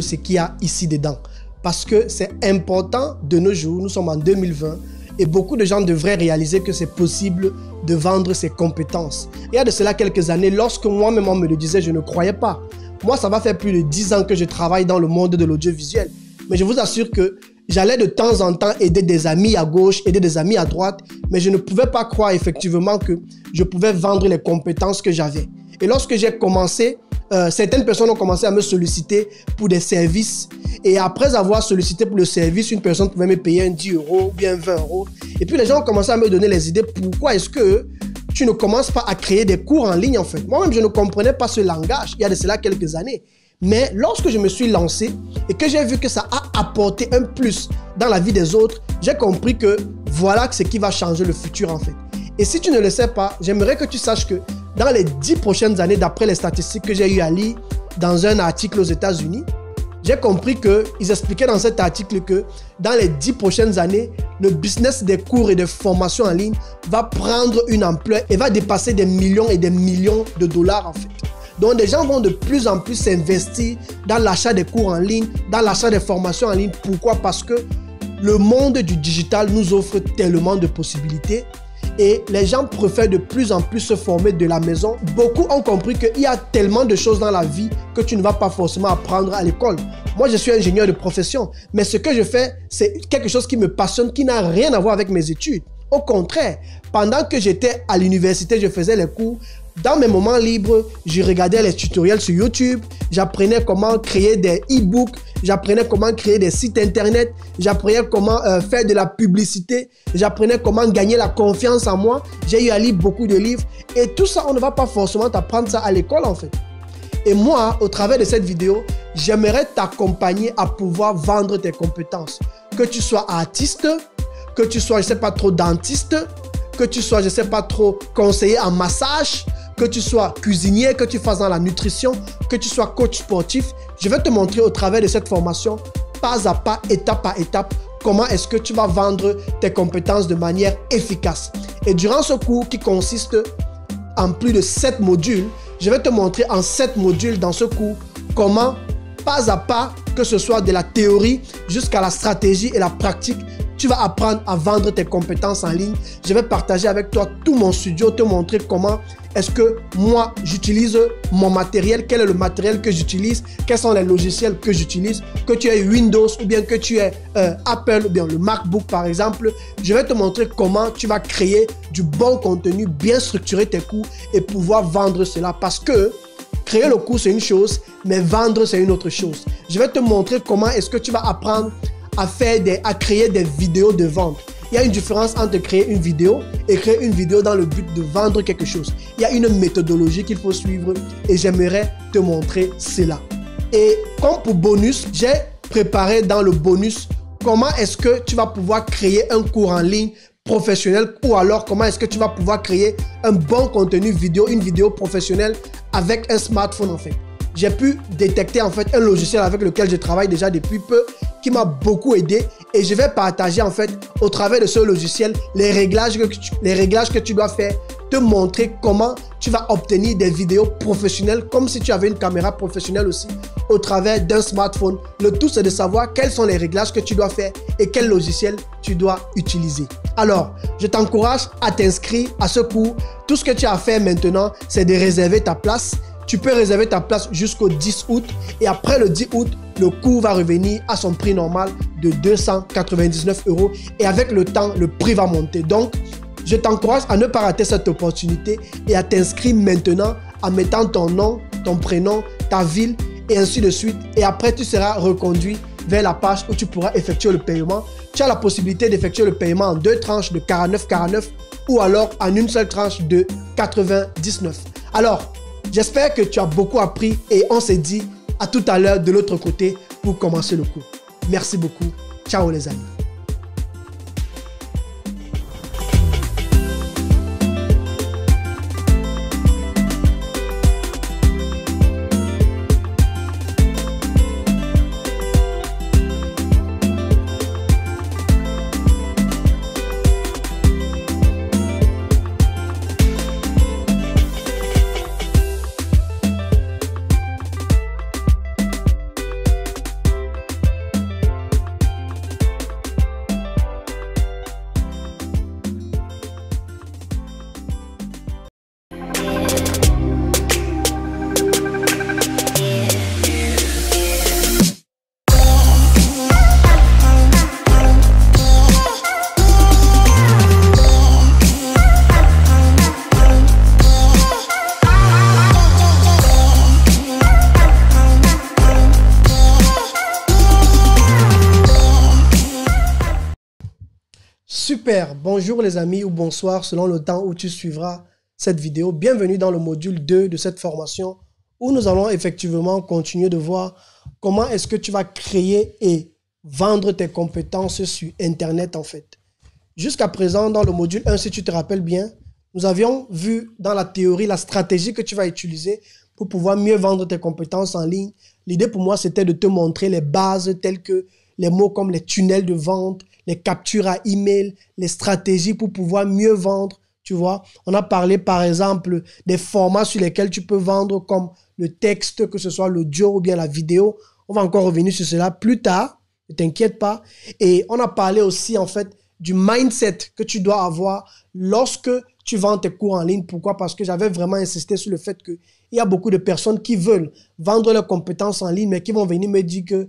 ce qu'il y a ici dedans. Parce que c'est important de nos jours, nous sommes en 2020, et beaucoup de gens devraient réaliser que c'est possible de vendre ses compétences. Il y a de cela quelques années, lorsque moi-même on me le disait, je ne croyais pas. Moi, ça va faire plus de 10 ans que je travaille dans le monde de l'audiovisuel. Mais je vous assure que j'allais de temps en temps aider des amis à gauche, aider des amis à droite, mais je ne pouvais pas croire effectivement que je pouvais vendre les compétences que j'avais. Et lorsque j'ai commencé, certaines personnes ont commencé à me solliciter pour des services. Et après avoir sollicité pour le service, une personne pouvait me payer un 10 € ou bien 20 €. Et puis les gens ont commencé à me donner les idées. Pourquoi est-ce que tu ne commences pas à créer des cours en ligne en fait? Moi-même, je ne comprenais pas ce langage il y a de cela quelques années. Mais lorsque je me suis lancé et que j'ai vu que ça a apporté un plus dans la vie des autres, j'ai compris que voilà ce qui va changer le futur en fait. Et si tu ne le sais pas, j'aimerais que tu saches que dans les 10 prochaines années, d'après les statistiques que j'ai eu à lire dans un article aux États-Unis, j'ai compris qu'ils expliquaient dans cet article que dans les 10 prochaines années, le business des cours et des formations en ligne va prendre une ampleur et va dépasser des millions et des millions de dollars en fait. Donc, des gens vont de plus en plus s'investir dans l'achat des cours en ligne, dans l'achat des formations en ligne. Pourquoi? Parce que le monde du digital nous offre tellement de possibilités et les gens préfèrent de plus en plus se former de la maison. Beaucoup ont compris qu'il y a tellement de choses dans la vie que tu ne vas pas forcément apprendre à l'école. Moi, je suis ingénieur de profession, mais ce que je fais, c'est quelque chose qui me passionne, qui n'a rien à voir avec mes études. Au contraire, pendant que j'étais à l'université, je faisais les cours. Dans mes moments libres, je regardais les tutoriels sur YouTube, j'apprenais comment créer des e-books, j'apprenais comment créer des sites internet, j'apprenais comment faire de la publicité, j'apprenais comment gagner la confiance en moi. J'ai eu à lire beaucoup de livres et tout ça, on ne va pas forcément t'apprendre ça à l'école en fait. Et moi, au travers de cette vidéo, j'aimerais t'accompagner à pouvoir vendre tes compétences. Que tu sois artiste, que tu sois, je ne sais pas trop, dentiste, que tu sois, je ne sais pas trop, conseiller en massage, que tu sois cuisinier, que tu fasses dans la nutrition, que tu sois coach sportif. Je vais te montrer au travers de cette formation, pas à pas, étape par étape, comment est-ce que tu vas vendre tes compétences de manière efficace. Et durant ce cours qui consiste en plus de 7 modules, je vais te montrer en 7 modules dans ce cours comment, pas à pas, que ce soit de la théorie jusqu'à la stratégie et la pratique, tu vas apprendre à vendre tes compétences en ligne. Je vais partager avec toi tout mon studio, te montrer comment est-ce que moi j'utilise mon matériel, quel est le matériel que j'utilise, quels sont les logiciels que j'utilise, que tu aies Windows ou bien que tu aies Apple ou bien le MacBook par exemple. Je vais te montrer comment tu vas créer du bon contenu, bien structurer tes cours et pouvoir vendre cela parce que créer le cours c'est une chose, mais vendre c'est une autre chose. Je vais te montrer comment est-ce que tu vas apprendre à créer des vidéos de vente. Il y a une différence entre créer une vidéo et créer une vidéo dans le but de vendre quelque chose. Il y a une méthodologie qu'il faut suivre et j'aimerais te montrer cela. Et comme pour bonus, j'ai préparé dans le bonus comment est-ce que tu vas pouvoir créer un cours en ligne professionnel ou alors comment est-ce que tu vas pouvoir créer un bon contenu vidéo, une vidéo professionnelle avec un smartphone en fait. J'ai pu détecter en fait un logiciel avec lequel je travaille déjà depuis peu qui m'a beaucoup aidé et je vais partager en fait au travers de ce logiciel les réglages que tu dois faire, te montrer comment tu vas obtenir des vidéos professionnelles comme si tu avais une caméra professionnelle aussi au travers d'un smartphone. Le tout c'est de savoir quels sont les réglages que tu dois faire et quel logiciel tu dois utiliser. Alors, je t'encourage à t'inscrire à ce cours. Tout ce que tu as à faire maintenant, c'est de réserver ta place. Tu peux réserver ta place jusqu'au 10 août et après le 10 août, le cours va revenir à son prix normal de 299 € et avec le temps, le prix va monter. Donc, je t'encourage à ne pas rater cette opportunité et à t'inscrire maintenant en mettant ton nom, ton prénom, ta ville et ainsi de suite. Et après, tu seras reconduit vers la page où tu pourras effectuer le paiement. Tu as la possibilité d'effectuer le paiement en 2 tranches de 49,49 ou alors en une seule tranche de 99. Alors, j'espère que tu as beaucoup appris et on s'est dit à tout à l'heure de l'autre côté pour commencer le cours. Merci beaucoup. Ciao les amis. Super, bonjour les amis ou bonsoir selon le temps où tu suivras cette vidéo. Bienvenue dans le module 2 de cette formation où nous allons effectivement continuer de voir comment est-ce que tu vas créer et vendre tes compétences sur Internet en fait. Jusqu'à présent, dans le module 1, si tu te rappelles bien, nous avions vu dans la théorie la stratégie que tu vas utiliser pour pouvoir mieux vendre tes compétences en ligne. L'idée pour moi, c'était de te montrer les bases telles que les mots comme les tunnels de vente, les captures à email, les stratégies pour pouvoir mieux vendre, tu vois. On a parlé par exemple des formats sur lesquels tu peux vendre comme le texte, que ce soit l'audio ou bien la vidéo. On va encore revenir sur cela plus tard, ne t'inquiète pas. Et on a parlé aussi en fait du mindset que tu dois avoir lorsque tu vends tes cours en ligne. Pourquoi? Parce que j'avais vraiment insisté sur le fait qu'il y a beaucoup de personnes qui veulent vendre leurs compétences en ligne, mais qui vont venir me dire que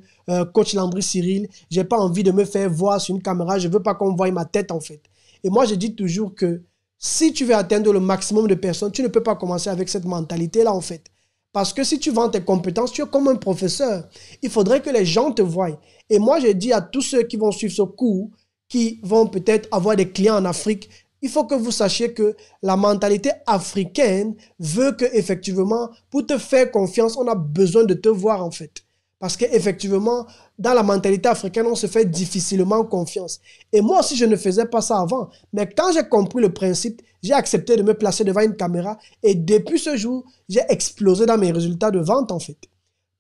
coach Landry Cyril, j'ai pas envie de me faire voir sur une caméra, je veux pas qu'on voie ma tête en fait. Et moi, je dis toujours que si tu veux atteindre le maximum de personnes, tu ne peux pas commencer avec cette mentalité-là en fait. Parce que si tu vends tes compétences, tu es comme un professeur. Il faudrait que les gens te voient. Et moi, je dis à tous ceux qui vont suivre ce cours, qui vont peut-être avoir des clients en Afrique, il faut que vous sachiez que la mentalité africaine veut que effectivement, pour te faire confiance, on a besoin de te voir en fait. Parce qu'effectivement, dans la mentalité africaine, on se fait difficilement confiance. Et moi aussi, je ne faisais pas ça avant. Mais quand j'ai compris le principe, j'ai accepté de me placer devant une caméra. Et depuis ce jour, j'ai explosé dans mes résultats de vente en fait.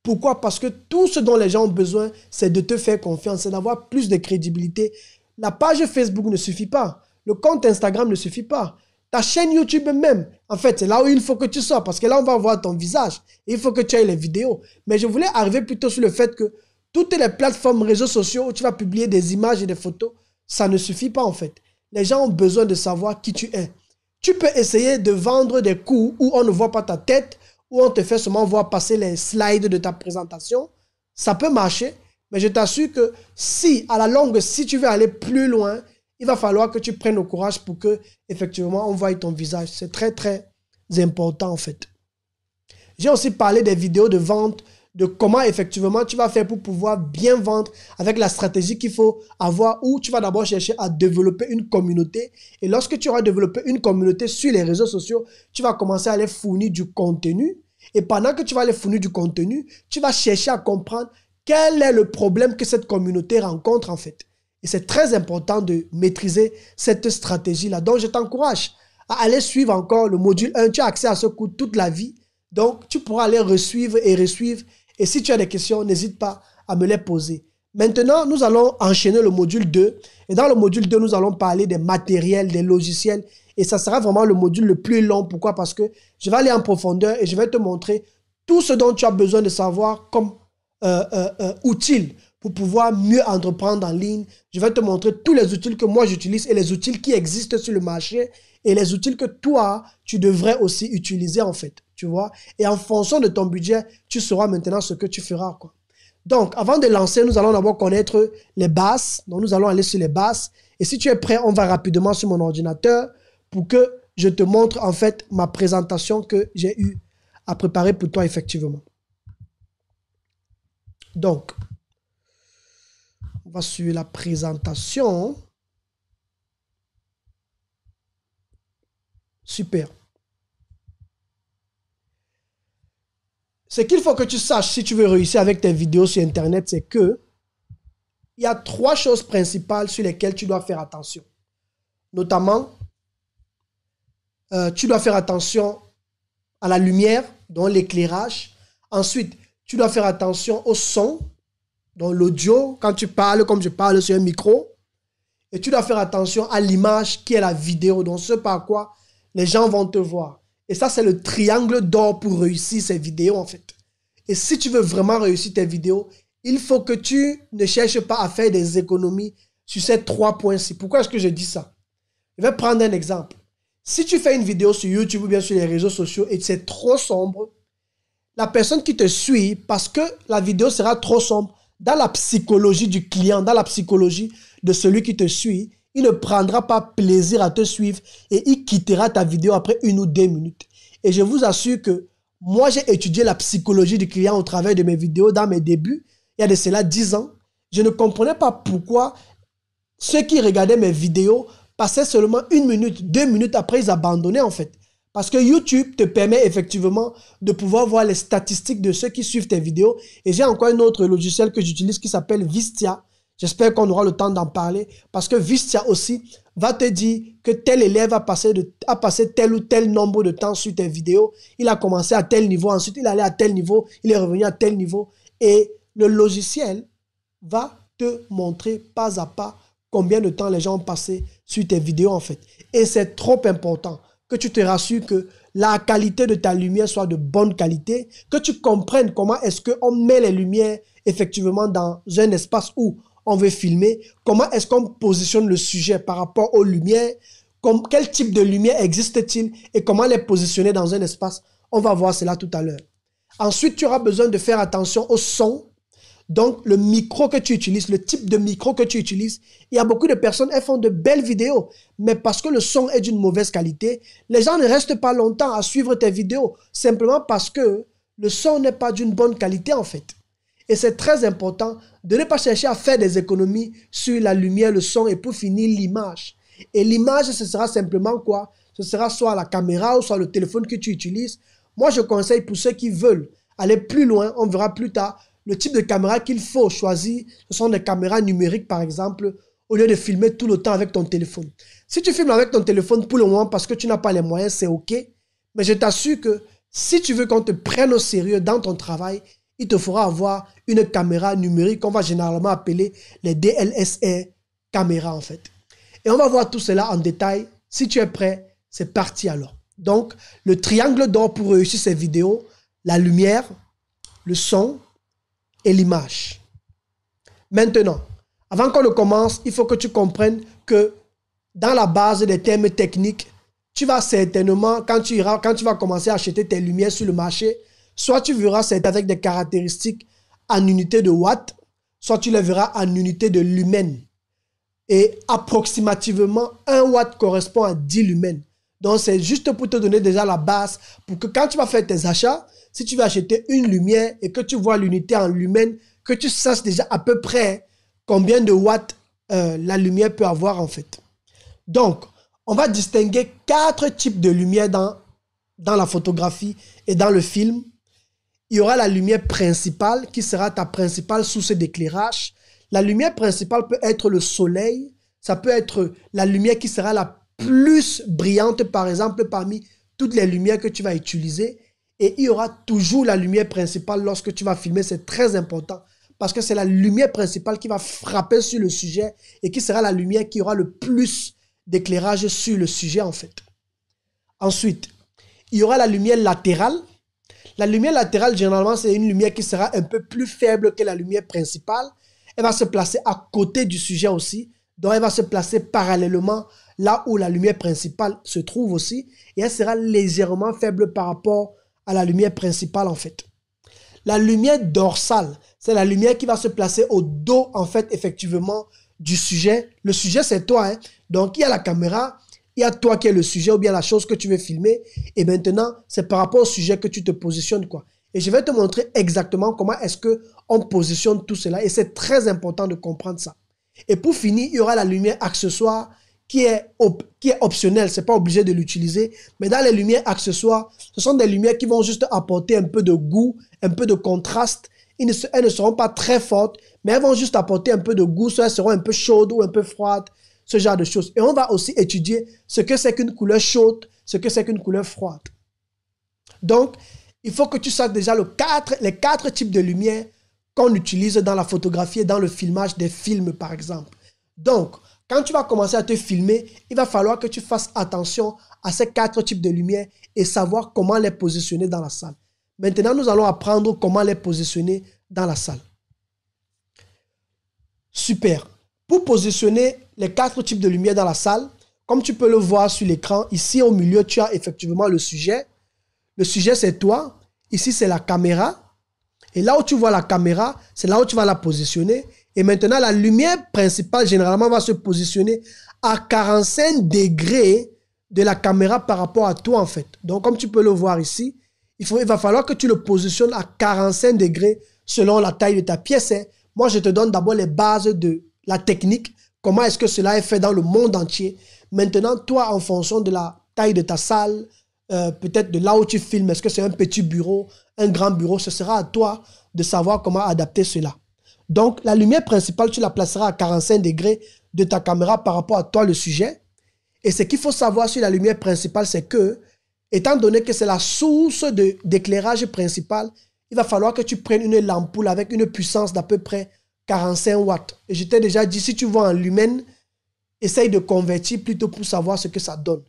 Pourquoi? Parce que tout ce dont les gens ont besoin, c'est de te faire confiance, c'est d'avoir plus de crédibilité. La page Facebook ne suffit pas. Le compte Instagram ne suffit pas. Ta chaîne YouTube même, en fait, c'est là où il faut que tu sors parce que là, on va voir ton visage. Il faut que tu aies les vidéos. Mais je voulais arriver plutôt sur le fait que toutes les plateformes réseaux sociaux où tu vas publier des images et des photos, ça ne suffit pas en fait. Les gens ont besoin de savoir qui tu es. Tu peux essayer de vendre des cours où on ne voit pas ta tête, où on te fait seulement voir passer les slides de ta présentation. Ça peut marcher, mais je t'assure que si, à la longue, si tu veux aller plus loin, il va falloir que tu prennes le courage pour que, effectivement, on voie ton visage. C'est très, très important, en fait. J'ai aussi parlé des vidéos de vente, de comment, effectivement, tu vas faire pour pouvoir bien vendre avec la stratégie qu'il faut avoir, où tu vas d'abord chercher à développer une communauté. Et lorsque tu auras développé une communauté sur les réseaux sociaux, tu vas commencer à aller fournir du contenu. Et pendant que tu vas aller fournir du contenu, tu vas chercher à comprendre quel est le problème que cette communauté rencontre, en fait. Et c'est très important de maîtriser cette stratégie-là. Donc, je t'encourage à aller suivre encore le module 1. Tu as accès à ce cours toute la vie. Donc, tu pourras aller resuivre et resuivre. Et si tu as des questions, n'hésite pas à me les poser. Maintenant, nous allons enchaîner le module 2. Et dans le module 2, nous allons parler des matériels, des logiciels. Et ça sera vraiment le module le plus long. Pourquoi? Parce que je vais aller en profondeur et je vais te montrer tout ce dont tu as besoin de savoir comme outils pour pouvoir mieux entreprendre en ligne. Je vais te montrer tous les outils que moi j'utilise et les outils qui existent sur le marché et les outils que toi, tu devrais aussi utiliser en fait, tu vois. Et en fonction de ton budget, tu sauras maintenant ce que tu feras, quoi. Donc, avant de lancer, nous allons d'abord connaître les bases. Donc, nous allons aller sur les bases. Et si tu es prêt, on va rapidement sur mon ordinateur pour que je te montre en fait ma présentation que j'ai eu à préparer pour toi effectivement. Donc, on va sur la présentation. Super. Ce qu'il faut que tu saches si tu veux réussir avec tes vidéos sur Internet, c'est que il y a 3 choses principales sur lesquelles tu dois faire attention. Notamment, tu dois faire attention à la lumière, donc l'éclairage. Ensuite, tu dois faire attention au son, donc l'audio, quand tu parles, comme je parle sur un micro. Et tu dois faire attention à l'image qui est la vidéo, donc ce par quoi les gens vont te voir. Et ça, c'est le triangle d'or pour réussir ces vidéos, en fait. Et si tu veux vraiment réussir tes vidéos, il faut que tu ne cherches pas à faire des économies sur ces 3 points-ci. Pourquoi est-ce que je dis ça? Je vais prendre un exemple. Si tu fais une vidéo sur YouTube ou bien sur les réseaux sociaux et c'est trop sombre, la personne qui te suit, parce que la vidéo sera trop sombre, dans la psychologie du client, dans la psychologie de celui qui te suit, il ne prendra pas plaisir à te suivre et il quittera ta vidéo après 1 ou 2 minutes. Et je vous assure que moi, j'ai étudié la psychologie du client au travers de mes vidéos dans mes débuts, il y a de cela 10 ans. Je ne comprenais pas pourquoi ceux qui regardaient mes vidéos passaient seulement 1 minute, 2 minutes après, ils abandonnaient en fait. Parce que YouTube te permet effectivement de pouvoir voir les statistiques de ceux qui suivent tes vidéos. Et j'ai encore un autre logiciel que j'utilise qui s'appelle Vistia. J'espère qu'on aura le temps d'en parler. Parce que Vistia aussi va te dire que tel élève a passé tel ou tel nombre de temps sur tes vidéos. Il a commencé à tel niveau, ensuite il est allé à tel niveau, il est revenu à tel niveau. Et le logiciel va te montrer pas à pas combien de temps les gens ont passé sur tes vidéos en fait. Et c'est trop important que tu te rassures que la qualité de ta lumière soit de bonne qualité, que tu comprennes comment est-ce qu'on met les lumières effectivement dans un espace où on veut filmer, comment est-ce qu'on positionne le sujet par rapport aux lumières, quel type de lumière existe-t-il et comment les positionner dans un espace. On va voir cela tout à l'heure. Ensuite, tu auras besoin de faire attention au son. Donc, le micro que tu utilises, le type de micro que tu utilises, il y a beaucoup de personnes, elles font de belles vidéos, mais parce que le son est d'une mauvaise qualité, les gens ne restent pas longtemps à suivre tes vidéos, simplement parce que le son n'est pas d'une bonne qualité en fait. Et c'est très important de ne pas chercher à faire des économies sur la lumière, le son et pour finir l'image. Et l'image, ce sera simplement quoi? Ce sera soit la caméra ou soit le téléphone que tu utilises. Moi, je conseille pour ceux qui veulent aller plus loin, on verra plus tard, le type de caméra qu'il faut choisir, ce sont des caméras numériques par exemple, au lieu de filmer tout le temps avec ton téléphone. Si tu filmes avec ton téléphone pour le moment parce que tu n'as pas les moyens, c'est ok. Mais je t'assure que si tu veux qu'on te prenne au sérieux dans ton travail, il te faudra avoir une caméra numérique qu'on va généralement appeler les DSLR caméras en fait. Et on va voir tout cela en détail. Si tu es prêt, c'est parti alors. Donc, le triangle d'or pour réussir ces vidéos, la lumière, le son et l'image. Maintenant, avant qu'on ne commence, il faut que tu comprennes que dans la base des termes techniques, tu vas certainement, quand tu vas commencer à acheter tes lumières sur le marché, soit tu verras c'est avec des caractéristiques en unité de watts, soit tu les verras en unité de lumens. Et approximativement, 1 watt correspond à 10 lumens. Donc, c'est juste pour te donner déjà la base, pour que quand tu vas faire tes achats, si tu veux acheter une lumière et que tu vois l'unité en lumens, que tu saches déjà à peu près combien de watts la lumière peut avoir en fait. Donc, on va distinguer 4 types de lumière dans la photographie et dans le film. Il y aura la lumière principale qui sera ta principale source d'éclairage. La lumière principale peut être le soleil. Ça peut être la lumière qui sera la plus brillante, par exemple, parmi toutes les lumières que tu vas utiliser. Et il y aura toujours la lumière principale lorsque tu vas filmer. C'est très important parce que c'est la lumière principale qui va frapper sur le sujet et qui sera la lumière qui aura le plus d'éclairage sur le sujet en fait. Ensuite, il y aura la lumière latérale. La lumière latérale, généralement, c'est une lumière qui sera un peu plus faible que la lumière principale. Elle va se placer à côté du sujet aussi. Donc, elle va se placer parallèlement là où la lumière principale se trouve aussi. Et elle sera légèrement faible par rapport à la lumière principale, en fait. La lumière dorsale, c'est la lumière qui va se placer au dos, en fait, effectivement, du sujet. Le sujet, c'est toi, hein. Donc, il y a la caméra, il y a toi qui es le sujet ou bien la chose que tu veux filmer. Et maintenant, c'est par rapport au sujet que tu te positionnes, quoi. Et je vais te montrer exactement comment est-ce qu'on positionne tout cela. Et c'est très important de comprendre ça. Et pour finir, il y aura la lumière accessoire qui est optionnelle. Ce n'est pas obligé de l'utiliser. Mais dans les lumières accessoires, ce sont des lumières qui vont juste apporter un peu de goût, un peu de contraste. Elles ne seront pas très fortes, mais elles vont juste apporter un peu de goût. Soit elles seront un peu chaudes ou un peu froides. Ce genre de choses. Et on va aussi étudier ce que c'est qu'une couleur chaude, ce que c'est qu'une couleur froide. Donc, il faut que tu saches déjà les 4 types de lumière qu'on utilise dans la photographie et dans le filmage des films, par exemple. Donc, quand tu vas commencer à te filmer, il va falloir que tu fasses attention à ces 4 types de lumière et savoir comment les positionner dans la salle. Maintenant, nous allons apprendre comment les positionner dans la salle. Super. Pour positionner les 4 types de lumière dans la salle, comme tu peux le voir sur l'écran, ici au milieu, tu as effectivement le sujet. Le sujet, c'est toi. Ici, c'est la caméra. Et là où tu vois la caméra, c'est là où tu vas la positionner. Et maintenant, la lumière principale, généralement, va se positionner à 45 degrés de la caméra par rapport à toi, en fait. Donc, comme tu peux le voir ici, il va falloir que tu le positionnes à 45 degrés selon la taille de ta pièce. Moi, je te donne d'abord les bases de la technique, comment est-ce que cela est fait dans le monde entier. Maintenant, toi, en fonction de la taille de ta salle, peut-être de là où tu filmes, est-ce que c'est un petit bureau, un grand bureau, ce sera à toi de savoir comment adapter cela. Donc, la lumière principale, tu la placeras à 45 degrés de ta caméra par rapport à toi, le sujet. Et ce qu'il faut savoir sur la lumière principale, c'est que, étant donné que c'est la source d'éclairage principal, il va falloir que tu prennes une ampoule avec une puissance d'à peu près 45 watts. Et je t'ai déjà dit, si tu vois en lumen, essaye de convertir plutôt pour savoir ce que ça donne.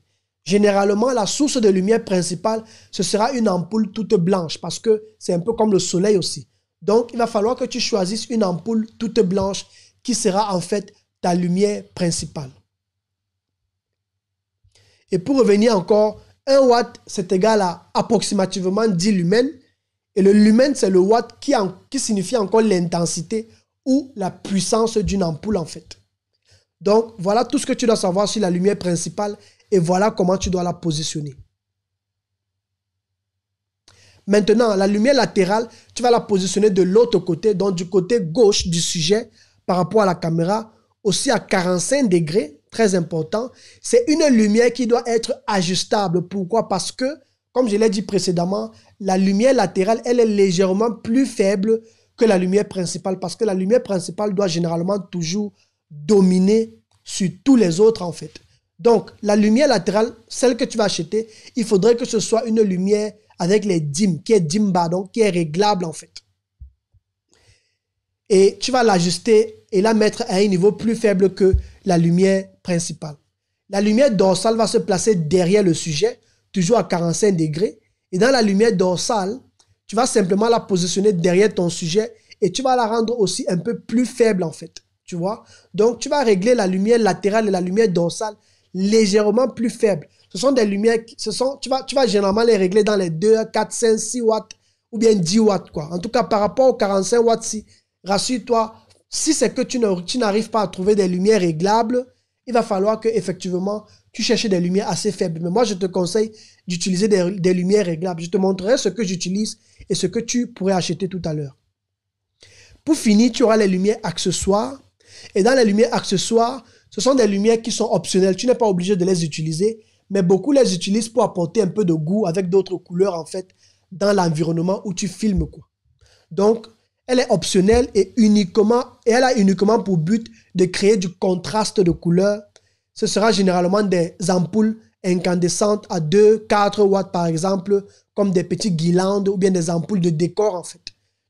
Généralement, la source de lumière principale, ce sera une ampoule toute blanche parce que c'est un peu comme le soleil aussi. Donc, il va falloir que tu choisisses une ampoule toute blanche qui sera en fait ta lumière principale. Et pour revenir encore, 1 watt, c'est égal à approximativement 10 lumens. Et le lumen, c'est le watt qui signifie encore l'intensité ou la puissance d'une ampoule en fait. Donc, voilà tout ce que tu dois savoir sur la lumière principale et voilà comment tu dois la positionner. Maintenant, la lumière latérale, tu vas la positionner de l'autre côté, donc du côté gauche du sujet par rapport à la caméra, aussi à 45 degrés, très important. C'est une lumière qui doit être ajustable. Pourquoi? Parce que, comme je l'ai dit précédemment, la lumière latérale, elle est légèrement plus faible que la lumière principale parce que la lumière principale doit généralement toujours dominer sur tous les autres en fait. Donc, la lumière latérale, celle que tu vas acheter, il faudrait que ce soit une lumière avec les dimmes, qui est dim bar, donc qui est réglable en fait. Et tu vas l'ajuster et la mettre à un niveau plus faible que la lumière principale. La lumière dorsale va se placer derrière le sujet, toujours à 45 degrés. Et dans la lumière dorsale, tu vas simplement la positionner derrière ton sujet et tu vas la rendre aussi un peu plus faible en fait. Tu vois? Donc, tu vas régler la lumière latérale et la lumière dorsale légèrement plus faibles. Ce sont des lumières, tu vas généralement les régler dans les 2, 4, 5, 6 watts ou bien 10 watts. Quoi. En tout cas, par rapport aux 45 watts, rassure-toi, si c'est que tu n'arrives pas à trouver des lumières réglables, il va falloir que effectivement tu cherches des lumières assez faibles. Mais moi, je te conseille d'utiliser des lumières réglables. Je te montrerai ce que j'utilise et ce que tu pourrais acheter tout à l'heure. Pour finir, tu auras les lumières accessoires. Et dans les lumières accessoires, ce sont des lumières qui sont optionnelles. Tu n'es pas obligé de les utiliser, mais beaucoup les utilisent pour apporter un peu de goût avec d'autres couleurs en fait dans l'environnement où tu filmes quoi. Donc, elle est optionnelle et elle a uniquement pour but de créer du contraste de couleurs. Ce sera généralement des ampoules incandescentes à 2, 4 watts par exemple, comme des petites guirlandes ou bien des ampoules de décor en fait.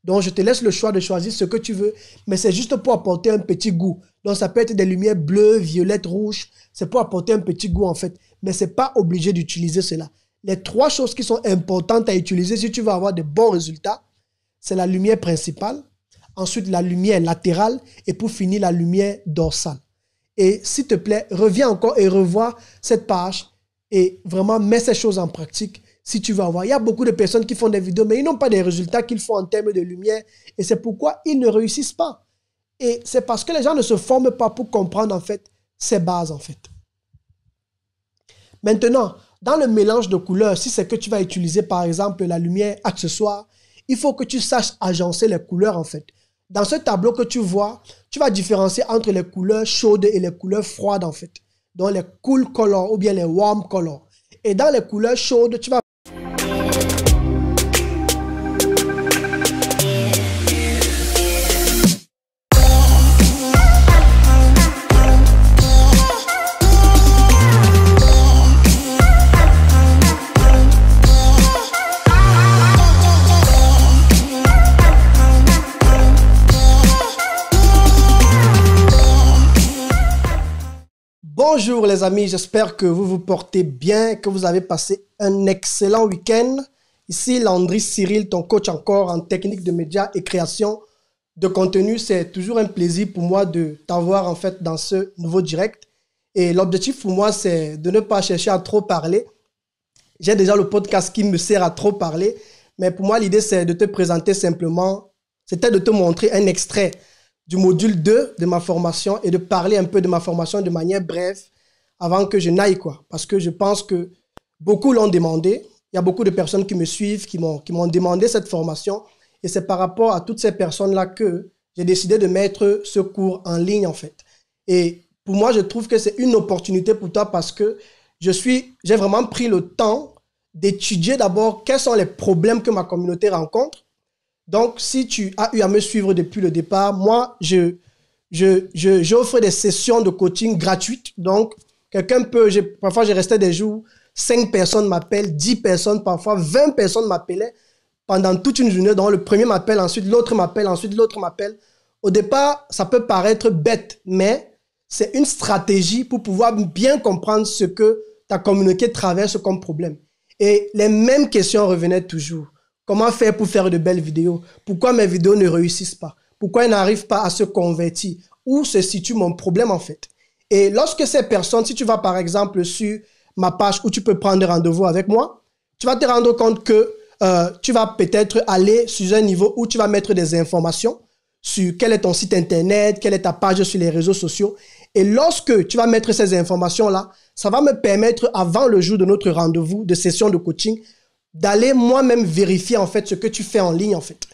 Donc, je te laisse le choix de choisir ce que tu veux, mais c'est juste pour apporter un petit goût. Donc, ça peut être des lumières bleues, violettes, rouges. C'est pour apporter un petit goût, en fait. Mais ce n'est pas obligé d'utiliser cela. Les 3 choses qui sont importantes à utiliser si tu veux avoir de bons résultats, c'est la lumière principale, ensuite la lumière latérale et pour finir, la lumière dorsale. Et s'il te plaît, reviens encore et revois cette page et vraiment mets ces choses en pratique. Si tu veux avoir, il y a beaucoup de personnes qui font des vidéos, mais ils n'ont pas des résultats qu'ils font en termes de lumière. Et c'est pourquoi ils ne réussissent pas. Et c'est parce que les gens ne se forment pas pour comprendre, en fait, ces bases, en fait. Maintenant, dans le mélange de couleurs, si c'est que tu vas utiliser, par exemple, la lumière accessoire, il faut que tu saches agencer les couleurs, en fait. Dans ce tableau que tu vois, tu vas différencier entre les couleurs chaudes et les couleurs froides, en fait. Donc, les cool colors ou bien les warm colors. Et dans les couleurs chaudes, tu vas Bonjour les amis, j'espère que vous vous portez bien, que vous avez passé un excellent week-end. Ici Landry Cyril, ton coach encore en technique de médias et création de contenu. C'est toujours un plaisir pour moi de t'avoir en fait dans ce nouveau direct. Et l'objectif pour moi, c'est de ne pas chercher à trop parler. J'ai déjà le podcast qui me sert à trop parler. Mais pour moi, l'idée, c'est de te présenter simplement, c'était de te montrer un extrait du module 2 de ma formation et de parler un peu de ma formation de manière brève avant que je n'aille quoi. Parce que je pense que beaucoup l'ont demandé. Il y a beaucoup de personnes qui me suivent, qui m'ont demandé cette formation. Et c'est par rapport à toutes ces personnes-là que j'ai décidé de mettre ce cours en ligne en fait. Et pour moi, je trouve que c'est une opportunité pour toi parce que j'ai vraiment pris le temps d'étudier d'abord quels sont les problèmes que ma communauté rencontre. Donc, si tu as eu à me suivre depuis le départ, moi, j'offre des sessions de coaching gratuites. Donc, parfois, je restais des jours, 5 personnes m'appellent, 10 personnes, parfois 20 personnes m'appelaient pendant toute une journée. Donc, le premier m'appelle, ensuite l'autre m'appelle, ensuite l'autre m'appelle. Au départ, ça peut paraître bête, mais c'est une stratégie pour pouvoir bien comprendre ce que ta communauté traverse comme problème. Et les mêmes questions revenaient toujours. Comment faire pour faire de belles vidéos? Pourquoi mes vidéos ne réussissent pas? Pourquoi elles n'arrivent pas à se convertir? Où se situe mon problème en fait? Et lorsque ces personnes, si tu vas par exemple sur ma page où tu peux prendre rendez-vous avec moi, tu vas te rendre compte que tu vas peut-être aller sur un niveau où tu vas mettre des informations sur quel est ton site internet, quelle est ta page sur les réseaux sociaux. Et lorsque tu vas mettre ces informations-là, ça va me permettre, avant le jour de notre rendez-vous de session de coaching, d'aller moi-même vérifier en fait ce que tu fais en ligne en fait.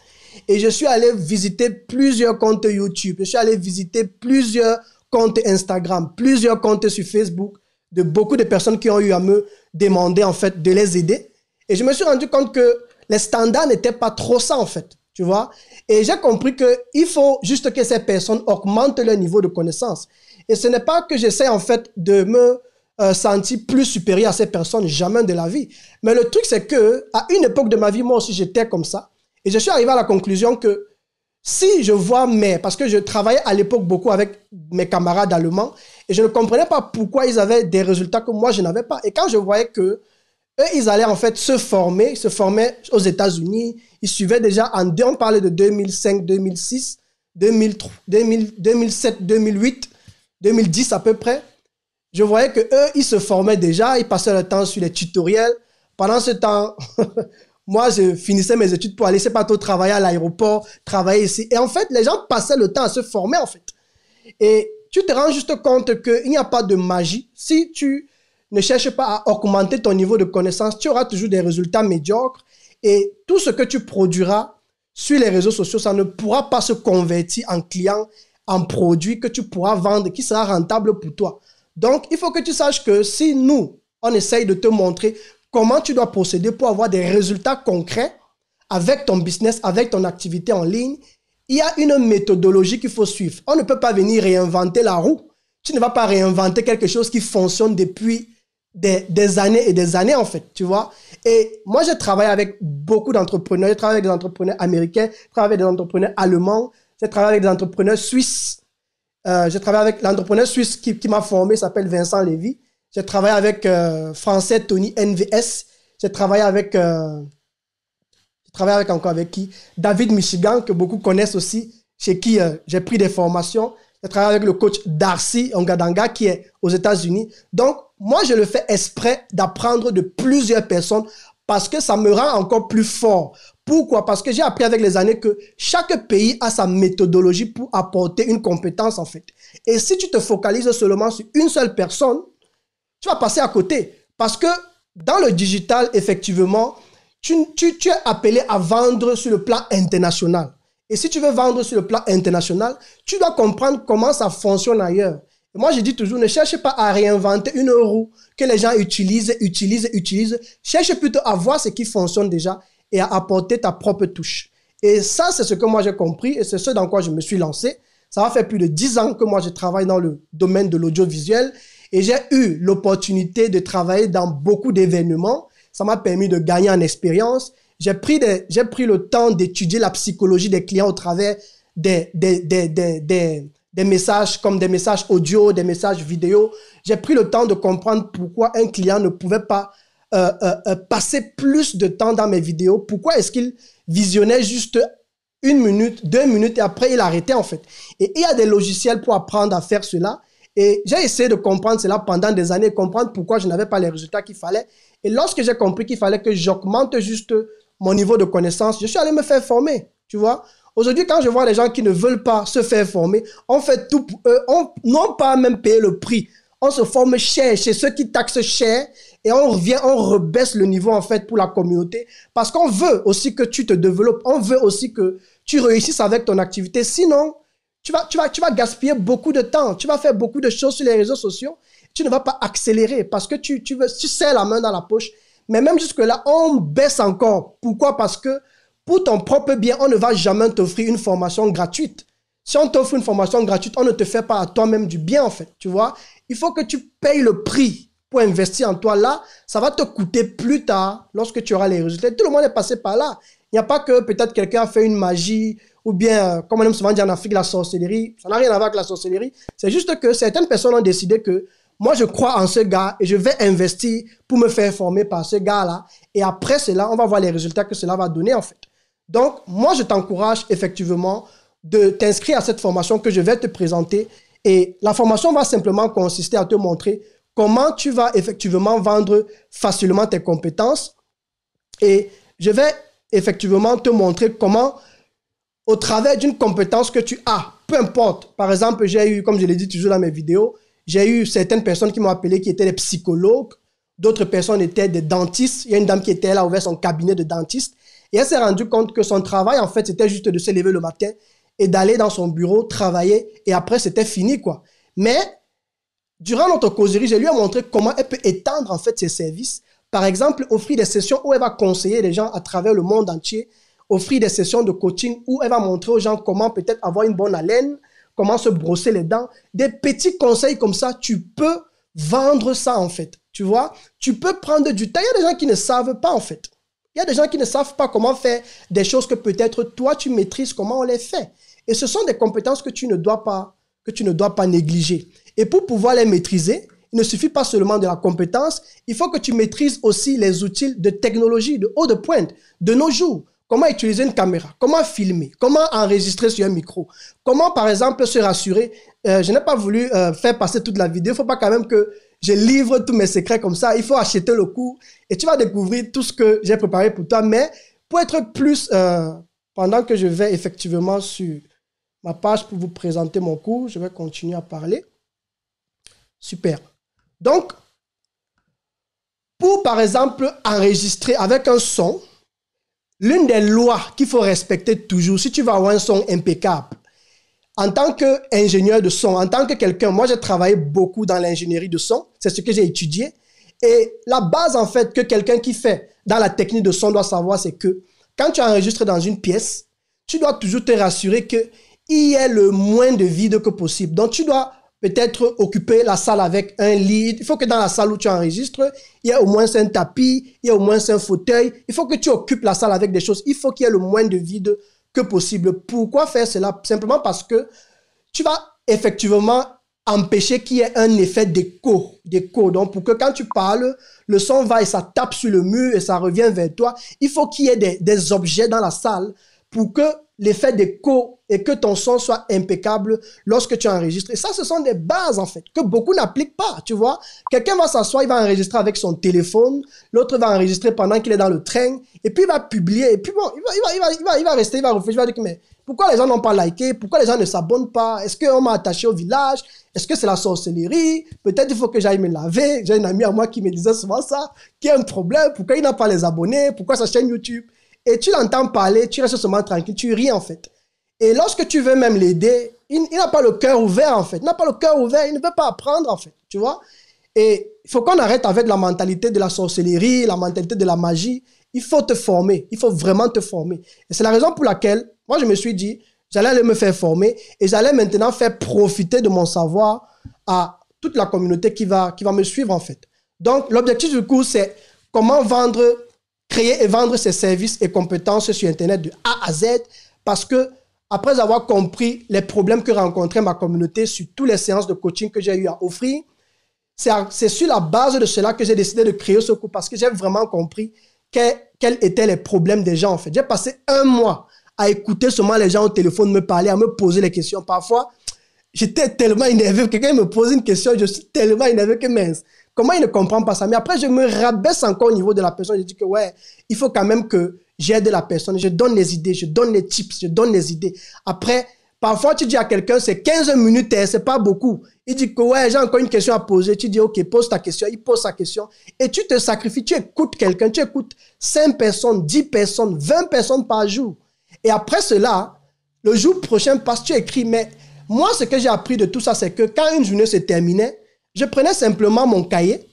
Et je suis allé visiter plusieurs comptes YouTube, je suis allé visiter plusieurs comptes Instagram, plusieurs comptes sur Facebook de beaucoup de personnes qui ont eu à me demander en fait de les aider. Et je me suis rendu compte que les standards n'étaient pas trop ça en fait, tu vois. Et j'ai compris qu'il faut juste que ces personnes augmentent leur niveau de connaissance. Et ce n'est pas que j'essaie en fait de me sentir plus supérieur à ces personnes, jamais de la vie. Mais le truc c'est que à une époque de ma vie, moi aussi j'étais comme ça. Et je suis arrivé à la conclusion que si je vois parce que je travaillais à l'époque beaucoup avec mes camarades allemands et je ne comprenais pas pourquoi ils avaient des résultats que moi je n'avais pas. Et quand je voyais que eux, ils allaient en fait se formaient aux États-Unis, ils suivaient déjà on parlait de 2005, 2006, 2003, 2007, 2008, 2010 à peu près. Je voyais que eux, ils se formaient déjà, ils passaient le temps sur les tutoriels. Pendant ce temps, moi, je finissais mes études pour aller, c'est pas trop travailler à l'aéroport, travailler ici. Et en fait, les gens passaient le temps à se former, en fait. Et tu te rends juste compte qu'il n'y a pas de magie. Si tu ne cherches pas à augmenter ton niveau de connaissance, tu auras toujours des résultats médiocres. Et tout ce que tu produiras sur les réseaux sociaux, ça ne pourra pas se convertir en client, en produit que tu pourras vendre, qui sera rentable pour toi. Donc, il faut que tu saches que si nous, on essaye de te montrer comment tu dois procéder pour avoir des résultats concrets avec ton business, avec ton activité en ligne, il y a une méthodologie qu'il faut suivre. On ne peut pas venir réinventer la roue. Tu ne vas pas réinventer quelque chose qui fonctionne depuis des années et des années, en fait, tu vois. Et moi, je travaille avec beaucoup d'entrepreneurs. Je travaille avec des entrepreneurs américains, je travaille avec des entrepreneurs allemands, je travaille avec des entrepreneurs suisses. Je travaille avec l'entrepreneur suisse qui m'a formé, s'appelle Vincent Lévy. J'ai travaillé avec français Tony NVS. J'ai travaillé avec encore avec qui? David Michigan, que beaucoup connaissent aussi, chez qui j'ai pris des formations. J'ai travaillé avec le coach Darcy Ongadanga qui est aux États-Unis. Donc, moi, je le fais exprès d'apprendre de plusieurs personnes parce que ça me rend encore plus fort. Pourquoi? Parce que j'ai appris avec les années que chaque pays a sa méthodologie pour apporter une compétence, en fait. Et si tu te focalises seulement sur une seule personne, tu vas passer à côté. Parce que dans le digital, effectivement, tu es appelé à vendre sur le plan international. Et si tu veux vendre sur le plan international, tu dois comprendre comment ça fonctionne ailleurs. Et moi, je dis toujours, ne cherche pas à réinventer une roue que les gens utilisent. Cherche plutôt à voir ce qui fonctionne déjà et à apporter ta propre touche. Et ça, c'est ce que moi j'ai compris et c'est ce dans quoi je me suis lancé. Ça va faire plus de 10 ans que moi je travaille dans le domaine de l'audiovisuel et j'ai eu l'opportunité de travailler dans beaucoup d'événements. Ça m'a permis de gagner en expérience. J'ai pris le temps d'étudier la psychologie des clients au travers des messages comme des messages audio, des messages vidéo. J'ai pris le temps de comprendre pourquoi un client ne pouvait pas passer plus de temps dans mes vidéos. Pourquoi est-ce qu'il visionnait juste 1 minute, 2 minutes et après il arrêtait en fait. Et il y a des logiciels pour apprendre à faire cela. Et j'ai essayé de comprendre cela pendant des années, comprendre pourquoi je n'avais pas les résultats qu'il fallait. Et lorsque j'ai compris qu'il fallait que j'augmente juste mon niveau de connaissance, je suis allé me faire former, tu vois. Aujourd'hui, quand je vois les gens qui ne veulent pas se faire former, on fait tout pour eux, non pas même payer le prix. On se forme cher chez ceux qui taxent cher et on rebaisse le niveau en fait pour la communauté parce qu'on veut aussi que tu te développes, on veut aussi que tu réussisses avec ton activité. Sinon, tu vas gaspiller beaucoup de temps. Tu vas faire beaucoup de choses sur les réseaux sociaux. Tu ne vas pas accélérer parce que tu serres la main dans la poche. Mais même jusque-là, on baisse encore. Pourquoi? Parce que pour ton propre bien, on ne va jamais t'offrir une formation gratuite. Si on t'offre une formation gratuite, on ne te fait pas à toi-même du bien, en fait. Tu vois? Il faut que tu payes le prix pour investir en toi. Là, ça va te coûter plus tard lorsque tu auras les résultats. Tout le monde est passé par là. Il n'y a pas que peut-être quelqu'un a fait une magie ou bien, comme on aime souvent dire en Afrique, la sorcellerie. Ça n'a rien à voir avec la sorcellerie. C'est juste que certaines personnes ont décidé que moi, je crois en ce gars et je vais investir pour me faire former par ce gars-là. Et après cela, on va voir les résultats que cela va donner, en fait. Donc, moi, je t'encourage effectivement de t'inscrire à cette formation que je vais te présenter. Et la formation va simplement consister à te montrer comment tu vas effectivement vendre facilement tes compétences. Et je vais effectivement te montrer comment, au travers d'une compétence que tu as, peu importe. Par exemple, j'ai eu, comme je l'ai dit toujours dans mes vidéos, j'ai eu certaines personnes qui m'ont appelé qui étaient des psychologues. D'autres personnes étaient des dentistes. Il y a une dame qui était là, a ouvert son cabinet de dentiste. Et elle s'est rendue compte que son travail, en fait, c'était juste de se lever le matin et d'aller dans son bureau, travailler. Et après, c'était fini, quoi. Mais, durant notre causerie, je lui ai montré comment elle peut étendre, en fait, ses services. Par exemple, offrir des sessions où elle va conseiller les gens à travers le monde entier. Offrir des sessions de coaching où elle va montrer aux gens comment peut-être avoir une bonne haleine, comment se brosser les dents. Des petits conseils comme ça, tu peux vendre ça, en fait. Tu vois? Tu peux prendre du temps. Il y a des gens qui ne savent pas, en fait. Il y a des gens qui ne savent pas comment faire des choses que peut-être toi, tu maîtrises comment on les fait. Et ce sont des compétences que tu ne dois pas négliger. Et pour pouvoir les maîtriser, il ne suffit pas seulement de la compétence, il faut que tu maîtrises aussi les outils de technologie de haut de pointe de nos jours. Comment utiliser une caméra, comment filmer, comment enregistrer sur un micro, comment par exemple se rassurer. Je n'ai pas voulu faire passer toute la vidéo, il ne faut pas quand même que je livre tous mes secrets comme ça. Il faut acheter le cours et tu vas découvrir tout ce que j'ai préparé pour toi. Mais pour être plus, pendant que je vais effectivement sur ma page pour vous présenter mon cours, je vais continuer à parler. Super. Donc, pour par exemple enregistrer avec un son, l'une des lois qu'il faut respecter toujours, si tu veux avoir un son impeccable, en tant qu'ingénieur de son, en tant que quelqu'un, moi j'ai travaillé beaucoup dans l'ingénierie de son, c'est ce que j'ai étudié. Et la base en fait que quelqu'un qui fait dans la technique de son doit savoir, c'est que quand tu enregistres dans une pièce, tu dois toujours te rassurer qu'il y ait le moins de vide que possible. Donc tu dois peut-être occuper la salle avec un lit. Il faut que dans la salle où tu enregistres, il y ait au moins un tapis, il y ait au moins un fauteuil. Il faut que tu occupes la salle avec des choses. Il faut qu'il y ait le moins de vide que possible. Pourquoi faire cela? Simplement parce que tu vas effectivement empêcher qu'il y ait un effet d'écho. Donc, pour que quand tu parles, le son va et ça tape sur le mur et ça revient vers toi. Il faut qu'il y ait des objets dans la salle pour que l'effet d'écho et que ton son soit impeccable lorsque tu enregistres. Et ça, ce sont des bases, en fait, que beaucoup n'appliquent pas, tu vois. Quelqu'un va s'asseoir, il va enregistrer avec son téléphone, l'autre va enregistrer pendant qu'il est dans le train, et puis il va publier, et puis bon, il va rester, il va réfléchir, il va dire, mais pourquoi les gens n'ont pas liké? Pourquoi les gens ne s'abonnent pas? Est-ce qu'on m'a attaché au village? Est-ce que c'est la sorcellerie? Peut-être il faut que j'aille me laver. J'ai une amie à moi qui me disait souvent ça, qui a un problème, pourquoi il n'a pas les abonnés? Pourquoi sa chaîne YouTube? Et tu l'entends parler, tu restes seulement tranquille, tu ris en fait. Et lorsque tu veux même l'aider, il n'a pas le cœur ouvert en fait. Il n'a pas le cœur ouvert, il ne veut pas apprendre en fait, tu vois. Et il faut qu'on arrête avec la mentalité de la sorcellerie, la mentalité de la magie. Il faut te former, il faut vraiment te former. Et c'est la raison pour laquelle, moi je me suis dit, j'allais aller me faire former et j'allais maintenant faire profiter de mon savoir à toute la communauté qui va me suivre en fait. Donc l'objectif du cours, c'est comment créer et vendre ses services et compétences sur Internet de A à Z, parce que après avoir compris les problèmes que rencontrait ma communauté sur toutes les séances de coaching que j'ai eu à offrir, c'est sur la base de cela que j'ai décidé de créer ce cours, parce que j'ai vraiment compris quels étaient les problèmes des gens en fait. J'ai passé un mois à écouter seulement les gens au téléphone me parler, à me poser les questions. Parfois, j'étais tellement énervé, quelqu'un me pose une question, je suis tellement énervé que mince. Comment il ne comprend pas ça? Mais après, je me rabaisse encore au niveau de la personne. Je dis que ouais, il faut quand même que j'aide la personne. Je donne les idées, je donne les tips, je donne les idées. Après, parfois, tu dis à quelqu'un, c'est 15 minutes, c'est pas beaucoup. Il dit que ouais, j'ai encore une question à poser. Tu dis, ok, pose ta question. Il pose sa question. Et tu te sacrifies, tu écoutes quelqu'un, tu écoutes 5 personnes, 10 personnes, 20 personnes par jour. Et après cela, le jour prochain passe, tu écris, mais Moi, ce que j'ai appris de tout ça, c'est que quand une journée se terminait, je prenais simplement mon cahier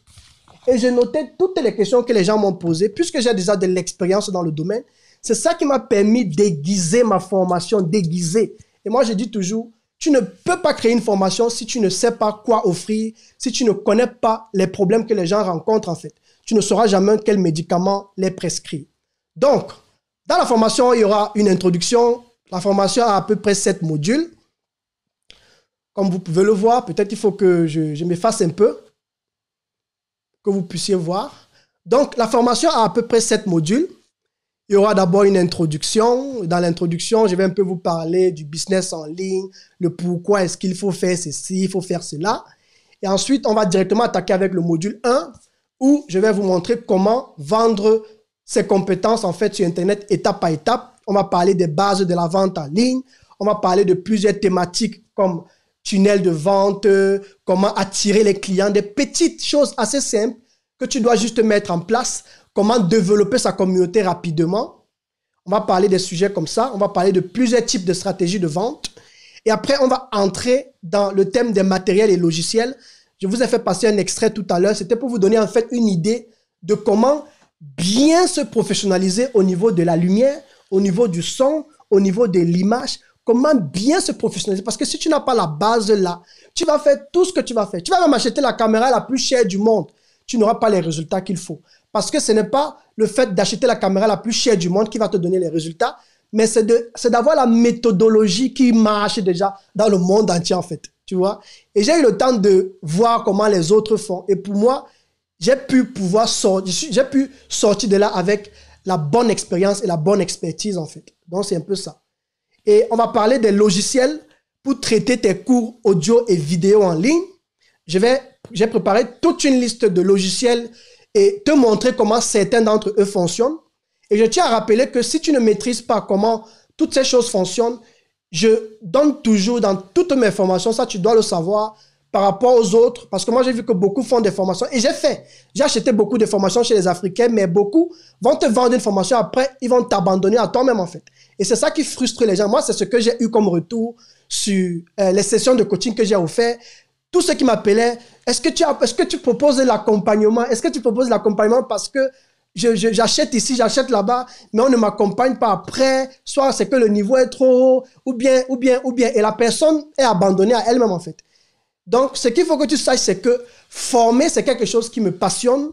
et je notais toutes les questions que les gens m'ont posées. Puisque j'ai déjà de l'expérience dans le domaine, c'est ça qui m'a permis d'aiguiser ma formation, d'aiguiser. Et moi, je dis toujours, tu ne peux pas créer une formation si tu ne sais pas quoi offrir, si tu ne connais pas les problèmes que les gens rencontrent en fait. Tu ne sauras jamais quel médicament les prescrit. Donc, dans la formation, il y aura une introduction. La formation a à peu près 7 modules. Comme vous pouvez le voir, peut-être il faut que je m'efface un peu, que vous puissiez voir. Donc, la formation a à peu près 7 modules. Il y aura d'abord une introduction. Dans l'introduction, je vais un peu vous parler du business en ligne, le pourquoi est-ce qu'il faut faire ceci, il faut faire cela. Et ensuite, on va directement attaquer avec le module 1, où je vais vous montrer comment vendre ses compétences en fait sur Internet étape par étape. On va parler des bases de la vente en ligne. On va parler de plusieurs thématiques comme tunnel de vente, comment attirer les clients, des petites choses assez simples que tu dois juste mettre en place, comment développer sa communauté rapidement. On va parler des sujets comme ça. On va parler de plusieurs types de stratégies de vente. Et après, on va entrer dans le thème des matériels et logiciels. Je vous ai fait passer un extrait tout à l'heure. C'était pour vous donner en fait une idée de comment bien se professionnaliser au niveau de la lumière, au niveau du son, au niveau de l'image, comment bien se professionnaliser. Parce que si tu n'as pas la base là, tu vas faire tout ce que tu vas faire. Tu vas même acheter la caméra la plus chère du monde. Tu n'auras pas les résultats qu'il faut. Parce que ce n'est pas le fait d'acheter la caméra la plus chère du monde qui va te donner les résultats, mais c'est d'avoir la méthodologie qui marche déjà dans le monde entier en fait. Tu vois? Et j'ai eu le temps de voir comment les autres font. Et pour moi, j'ai pu sortir de là avec la bonne expérience et la bonne expertise en fait. Donc c'est un peu ça. Et on va parler des logiciels pour traiter tes cours audio et vidéo en ligne. J'ai préparé toute une liste de logiciels et te montrer comment certains d'entre eux fonctionnent. Et je tiens à rappeler que si tu ne maîtrises pas comment toutes ces choses fonctionnent, je donne toujours dans toutes mes formations, ça tu dois le savoir, par rapport aux autres, parce que moi j'ai vu que beaucoup font des formations, et j'ai acheté beaucoup de formations chez les Africains, mais beaucoup vont te vendre une formation, après ils vont t'abandonner à toi-même en fait. Et c'est ça qui frustre les gens. Moi, c'est ce que j'ai eu comme retour sur les sessions de coaching que j'ai offert. Tous ceux qui m'appelaient, est-ce que tu proposes l'accompagnement? Est-ce que tu proposes l'accompagnement parce que j'achète ici, j'achète là-bas, mais on ne m'accompagne pas après, soit c'est que le niveau est trop haut, ou bien, et la personne est abandonnée à elle-même en fait. Donc, ce qu'il faut que tu saches, c'est que former, c'est quelque chose qui me passionne,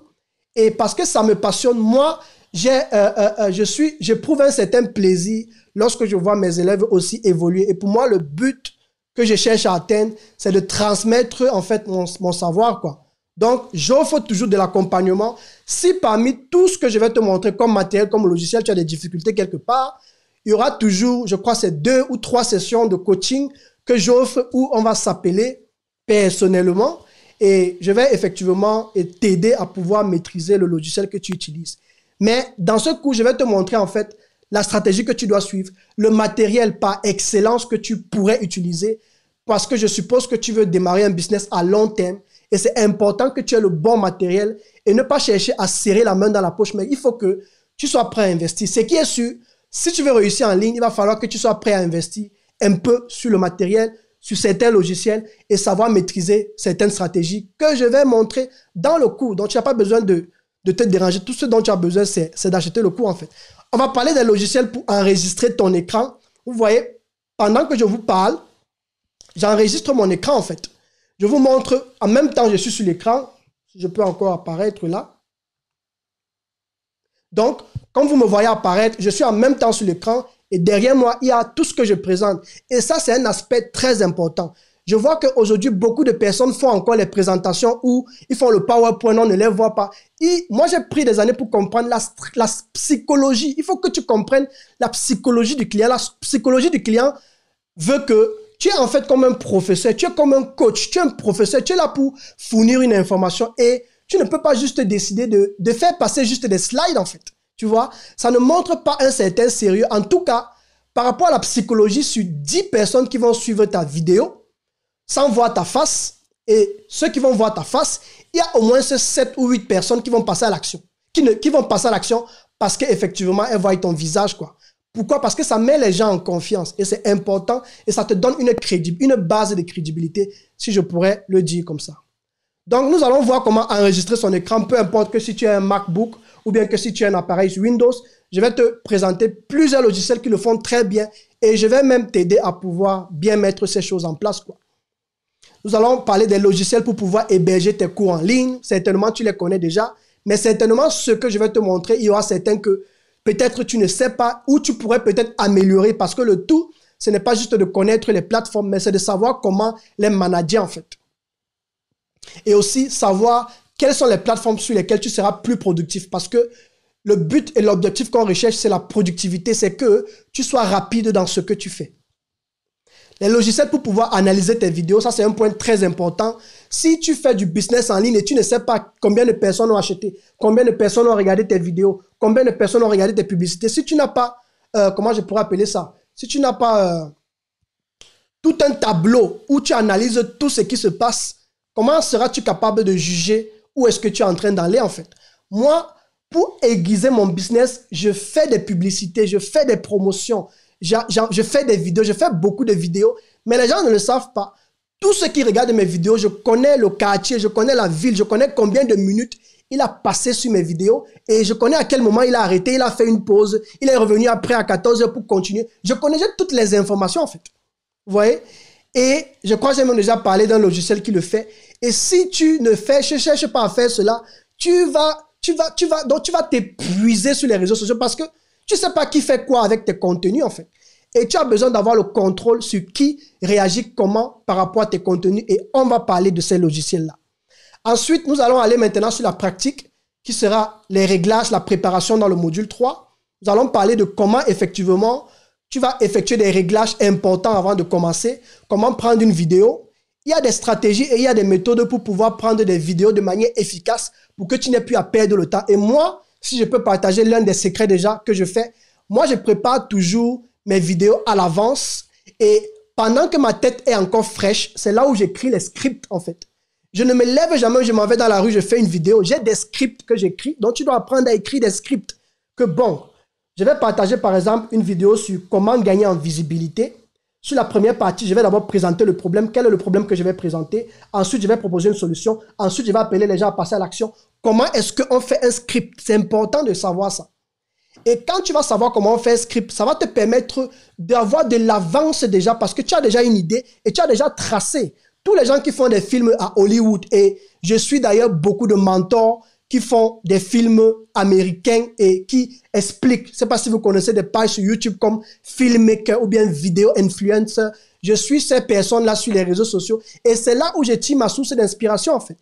et parce que ça me passionne, moi, j'éprouve un certain plaisir lorsque je vois mes élèves aussi évoluer. Et pour moi, le but que je cherche à atteindre, c'est de transmettre en fait mon savoir, quoi. Donc, j'offre toujours de l'accompagnement. Si parmi tout ce que je vais te montrer comme matériel, comme logiciel, tu as des difficultés quelque part, il y aura toujours, je crois, c'est 2 ou 3 sessions de coaching que j'offre où on va s'appeler personnellement et je vais effectivement t'aider à pouvoir maîtriser le logiciel que tu utilises. Mais dans ce coup, je vais te montrer en fait la stratégie que tu dois suivre, le matériel par excellence que tu pourrais utiliser parce que je suppose que tu veux démarrer un business à long terme et c'est important que tu aies le bon matériel et ne pas chercher à serrer la main dans la poche, mais il faut que tu sois prêt à investir. Ce qui est sûr, si tu veux réussir en ligne, il va falloir que tu sois prêt à investir un peu sur le matériel, sur certains logiciels et savoir maîtriser certaines stratégies que je vais montrer dans le cours. Donc, tu n'as pas besoin de te déranger. Tout ce dont tu as besoin, c'est d'acheter le cours en fait. On va parler des logiciels pour enregistrer ton écran. Vous voyez, pendant que je vous parle, j'enregistre mon écran en fait. Je vous montre, en même temps, je suis sur l'écran. Si je peux encore apparaître là. Donc, comme vous me voyez apparaître, je suis en même temps sur l'écran et derrière moi, il y a tout ce que je présente. Et ça, c'est un aspect très important. Je vois qu'aujourd'hui, beaucoup de personnes font encore les présentations où ils font le PowerPoint, on ne les voit pas. Moi, j'ai pris des années pour comprendre la psychologie. Il faut que tu comprennes la psychologie du client. La psychologie du client veut que tu es en fait comme un professeur, tu es comme un coach, tu es un professeur, tu es là pour fournir une information et tu ne peux pas juste décider de faire passer juste des slides en fait. Tu vois, ça ne montre pas un certain sérieux. En tout cas, par rapport à la psychologie, sur 10 personnes qui vont suivre ta vidéo, sans voir ta face, et ceux qui vont voir ta face, il y a au moins 7 ou 8 personnes qui vont passer à l'action. Qui vont passer à l'action parce qu'effectivement, elles voient ton visage, quoi. Pourquoi? Parce que ça met les gens en confiance et c'est important et ça te donne une base de crédibilité, si je pourrais le dire comme ça. Donc, nous allons voir comment enregistrer son écran, peu importe que si tu as un MacBook ou bien que si tu as un appareil sur Windows. Je vais te présenter plusieurs logiciels qui le font très bien et je vais même t'aider à pouvoir bien mettre ces choses en place, quoi. Nous allons parler des logiciels pour pouvoir héberger tes cours en ligne. Certainement, tu les connais déjà. Mais certainement, ce que je vais te montrer, il y aura certains que peut-être tu ne sais pas ou tu pourrais peut-être améliorer parce que le tout, ce n'est pas juste de connaître les plateformes, mais c'est de savoir comment les manager en fait. Et aussi savoir quelles sont les plateformes sur lesquelles tu seras plus productif parce que le but et l'objectif qu'on recherche, c'est la productivité, c'est que tu sois rapide dans ce que tu fais. Les logiciels pour pouvoir analyser tes vidéos, ça c'est un point très important. Si tu fais du business en ligne et tu ne sais pas combien de personnes ont acheté, combien de personnes ont regardé tes vidéos, combien de personnes ont regardé tes publicités, si tu n'as pas, comment je pourrais appeler ça, si tu n'as pas tout un tableau où tu analyses tout ce qui se passe, comment seras-tu capable de juger où est-ce que tu es en train d'aller en fait? Moi, pour aiguiser mon business, je fais des publicités, je fais des promotions, je fais des vidéos, je fais beaucoup de vidéos, mais les gens ne le savent pas. Tous ceux qui regardent mes vidéos, je connais le quartier, je connais la ville, je connais combien de minutes il a passé sur mes vidéos et je connais à quel moment il a arrêté, il a fait une pause, il est revenu après à 14 heures pour continuer. Je connais toutes les informations en fait. Vous voyez? Et je crois que j'ai même déjà parlé d'un logiciel qui le fait. Et si tu ne cherches pas à faire cela, tu vas t'épuiser sur les réseaux sociaux parce que tu ne sais pas qui fait quoi avec tes contenus en fait. Et tu as besoin d'avoir le contrôle sur qui réagit comment par rapport à tes contenus et on va parler de ces logiciels-là. Ensuite, nous allons aller maintenant sur la pratique qui sera les réglages, la préparation dans le module 3. Nous allons parler de comment effectivement tu vas effectuer des réglages importants avant de commencer, comment prendre une vidéo. Il y a des stratégies et il y a des méthodes pour pouvoir prendre des vidéos de manière efficace pour que tu n'aies plus à perdre le temps. Et moi, si je peux partager l'un des secrets déjà que je fais, moi, je prépare toujours mes vidéos à l'avance et pendant que ma tête est encore fraîche, c'est là où j'écris les scripts en fait. Je ne me lève jamais, je m'en vais dans la rue, je fais une vidéo, j'ai des scripts que j'écris, donc tu dois apprendre à écrire des scripts. Que bon, je vais partager par exemple une vidéo sur comment gagner en visibilité. Sur la première partie, je vais d'abord présenter le problème. Quel est le problème que je vais présenter? Ensuite, je vais proposer une solution. Ensuite, je vais appeler les gens à passer à l'action. Comment est-ce qu'on fait un script? C'est important de savoir ça. Et quand tu vas savoir comment on fait un script, ça va te permettre d'avoir de l'avance déjà parce que tu as déjà une idée et tu as déjà tracé. Tous les gens qui font des films à Hollywood, et je suis d'ailleurs beaucoup de mentors qui font des films américains et qui expliquent, je ne sais pas si vous connaissez des pages sur YouTube comme Filmmaker ou bien Vidéo Influencer. Je suis ces personnes-là sur les réseaux sociaux et c'est là où je tire ma source d'inspiration en fait.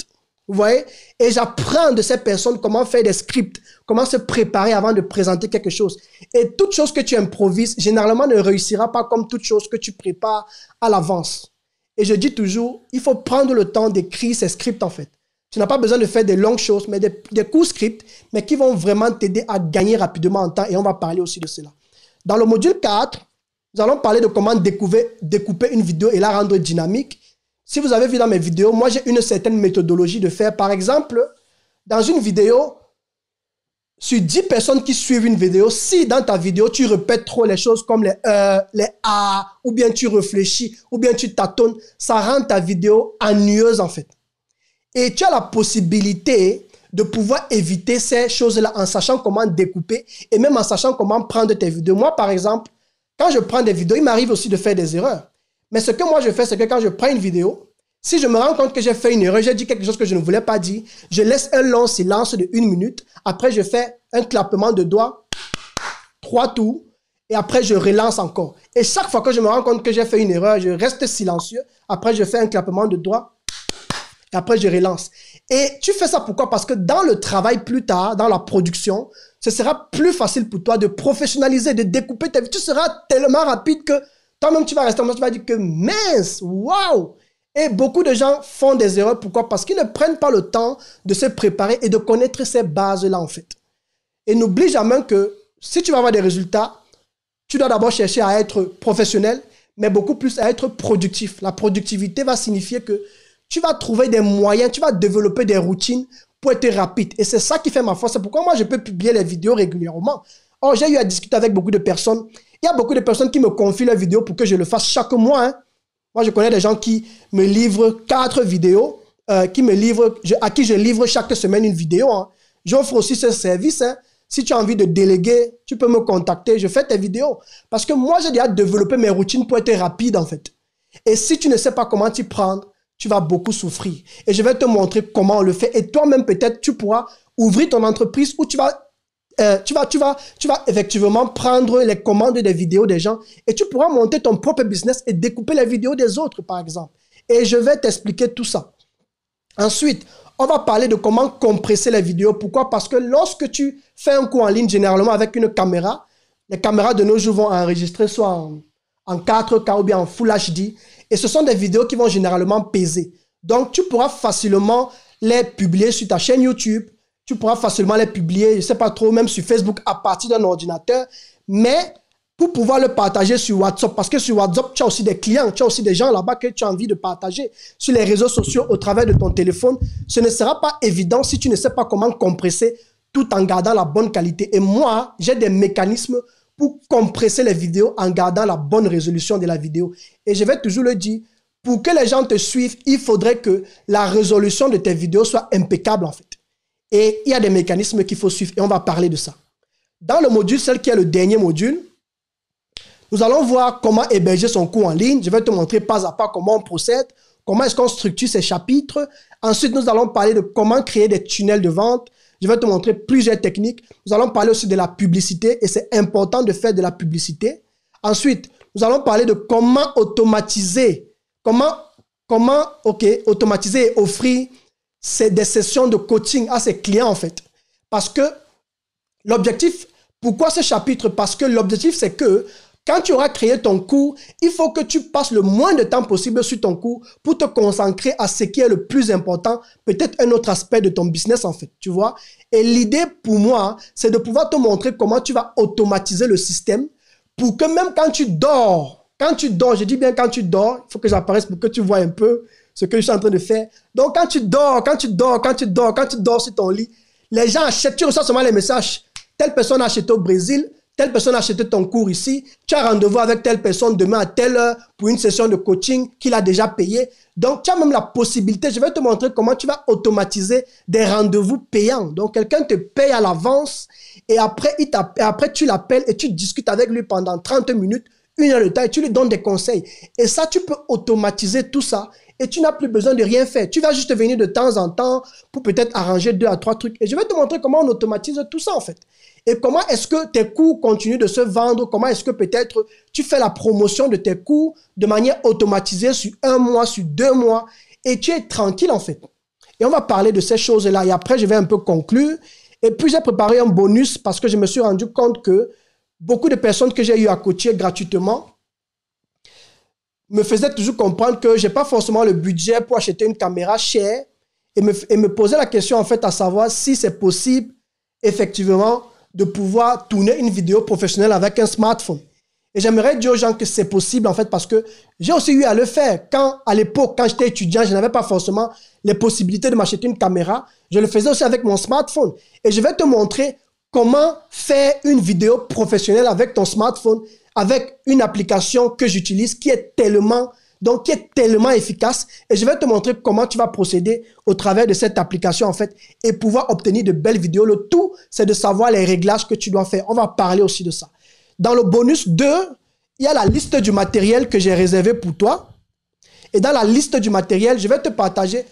Vous voyez? Et j'apprends de ces personnes comment faire des scripts, comment se préparer avant de présenter quelque chose. Et toute chose que tu improvises, généralement ne réussira pas comme toute chose que tu prépares à l'avance. Et je dis toujours, il faut prendre le temps d'écrire ces scripts en fait. Tu n'as pas besoin de faire des longues choses, mais des courts scripts, mais qui vont vraiment t'aider à gagner rapidement en temps et on va parler aussi de cela. Dans le module 4, nous allons parler de comment découper une vidéo et la rendre dynamique. Si vous avez vu dans mes vidéos, moi j'ai une certaine méthodologie de faire. Par exemple, dans une vidéo, sur 10 personnes qui suivent une vidéo, si dans ta vidéo tu répètes trop les choses comme les A, ou bien tu réfléchis, ou bien tu tâtonnes, ça rend ta vidéo ennuyeuse en fait. Et tu as la possibilité de pouvoir éviter ces choses-là en sachant comment découper et même en sachant comment prendre tes vidéos. Moi, par exemple, quand je prends des vidéos, il m'arrive aussi de faire des erreurs. Mais ce que moi je fais, c'est que quand je prends une vidéo, si je me rends compte que j'ai fait une erreur, j'ai dit quelque chose que je ne voulais pas dire, je laisse un long silence de 1 minute. Après, je fais un clappement de doigts, 3 tours, et après, je relance encore. Et chaque fois que je me rends compte que j'ai fait une erreur, je reste silencieux. Après, je fais un clappement de doigts, et après, je relance. Et tu fais ça pourquoi? Parce que dans le travail plus tard, dans la production, ce sera plus facile pour toi de professionnaliser, de découper ta vie. Tu seras tellement rapide que toi-même, tu vas rester en mode, tu vas dire que mince, waouh! Et beaucoup de gens font des erreurs. Pourquoi? Parce qu'ils ne prennent pas le temps de se préparer et de connaître ces bases-là, en fait. Et n'oublie jamais que si tu vas avoir des résultats, tu dois d'abord chercher à être professionnel, mais beaucoup plus à être productif. La productivité va signifier que tu vas trouver des moyens, tu vas développer des routines pour être rapide. Et c'est ça qui fait ma force. C'est pourquoi moi, je peux publier les vidéos régulièrement. Or, j'ai eu à discuter avec beaucoup de personnes. Il y a beaucoup de personnes qui me confient leurs vidéos pour que je le fasse chaque mois. Hein. Moi, je connais des gens qui me livrent 4 vidéos, à qui je livre chaque semaine une vidéo. Hein. J'offre aussi ce service. Hein. Si tu as envie de déléguer, tu peux me contacter. Je fais tes vidéos. Parce que moi, j'ai déjà développé mes routines pour être rapide, en fait. Et si tu ne sais pas comment t'y prendre, tu vas beaucoup souffrir. Et je vais te montrer comment on le fait. Et toi-même, peut-être, tu pourras ouvrir ton entreprise où tu vas effectivement prendre les commandes des vidéos des gens et tu pourras monter ton propre business et découper les vidéos des autres, par exemple. Et je vais t'expliquer tout ça. Ensuite, on va parler de comment compresser les vidéos. Pourquoi? Parce que lorsque tu fais un cours en ligne, généralement avec une caméra, les caméras de nos jours vont enregistrer soit en 4K ou bien en Full HD. Et ce sont des vidéos qui vont généralement peser. Donc, tu pourras facilement les publier sur ta chaîne YouTube. Tu pourras facilement les publier, je ne sais pas trop, même sur Facebook à partir d'un ordinateur. Mais pour pouvoir le partager sur WhatsApp, parce que sur WhatsApp, tu as aussi des clients, tu as aussi des gens là-bas que tu as envie de partager sur les réseaux sociaux au travers de ton téléphone. Ce ne sera pas évident si tu ne sais pas comment compresser tout en gardant la bonne qualité. Et moi, j'ai des mécanismes pour compresser les vidéos en gardant la bonne résolution de la vidéo. Et je vais toujours le dire, pour que les gens te suivent, il faudrait que la résolution de tes vidéos soit impeccable en fait. Et il y a des mécanismes qu'il faut suivre et on va parler de ça. Dans le module, celle qui est le dernier module, nous allons voir comment héberger son cours en ligne. Je vais te montrer pas à pas comment on procède, comment est-ce qu'on structure ces chapitres. Ensuite, nous allons parler de comment créer des tunnels de vente. Je vais te montrer plusieurs techniques. Nous allons parler aussi de la publicité et c'est important de faire de la publicité. Ensuite, nous allons parler de comment automatiser, automatiser et offrir des sessions de coaching à ses clients en fait. Parce que l'objectif, pourquoi ce chapitre? Parce que l'objectif c'est que quand tu auras créé ton cours, il faut que tu passes le moins de temps possible sur ton cours pour te concentrer à ce qui est le plus important, peut-être un autre aspect de ton business en fait, tu vois. Et l'idée pour moi, c'est de pouvoir te montrer comment tu vas automatiser le système pour que même quand tu dors, je dis bien quand tu dors, il faut que j'apparaisse pour que tu vois un peu ce que je suis en train de faire. Donc, quand tu dors sur ton lit, les gens achètent, tu reçois seulement les messages. Telle personne a acheté au Brésil, telle personne a acheté ton cours ici, tu as rendez-vous avec telle personne demain à telle heure pour une session de coaching qu'il a déjà payé. Donc, tu as même la possibilité, je vais te montrer comment tu vas automatiser des rendez-vous payants. Donc, quelqu'un te paye à l'avance et après tu l'appelles et tu discutes avec lui pendant 30 minutes, 1 heure de temps et tu lui donnes des conseils. Et ça, tu peux automatiser tout ça. Et tu n'as plus besoin de rien faire. Tu vas juste venir de temps en temps pour peut-être arranger 2 à 3 trucs. Et je vais te montrer comment on automatise tout ça en fait. Et comment est-ce que tes cours continuent de se vendre. Comment est-ce que peut-être tu fais la promotion de tes cours de manière automatisée sur 1 mois, sur 2 mois. Et tu es tranquille en fait. Et on va parler de ces choses-là. Et après, je vais un peu conclure. Et puis, j'ai préparé un bonus parce que je me suis rendu compte que beaucoup de personnes que j'ai eu à coacher gratuitement me faisait toujours comprendre que je n'ai pas forcément le budget pour acheter une caméra chère et me poser la question en fait à savoir si c'est possible effectivement de pouvoir tourner une vidéo professionnelle avec un smartphone. Et j'aimerais dire aux gens que c'est possible en fait parce que j'ai aussi eu à le faire. À l'époque, quand j'étais étudiant, je n'avais pas forcément les possibilités de m'acheter une caméra. Je le faisais aussi avec mon smartphone. Et je vais te montrer comment faire une vidéo professionnelle avec ton smartphone avec une application que j'utilise qui est tellement efficace. Et je vais te montrer comment tu vas procéder au travers de cette application en fait et pouvoir obtenir de belles vidéos. Le tout, c'est de savoir les réglages que tu dois faire. On va parler aussi de ça. Dans le bonus 2, il y a la liste du matériel que j'ai réservé pour toi. Et dans la liste du matériel, je vais te partager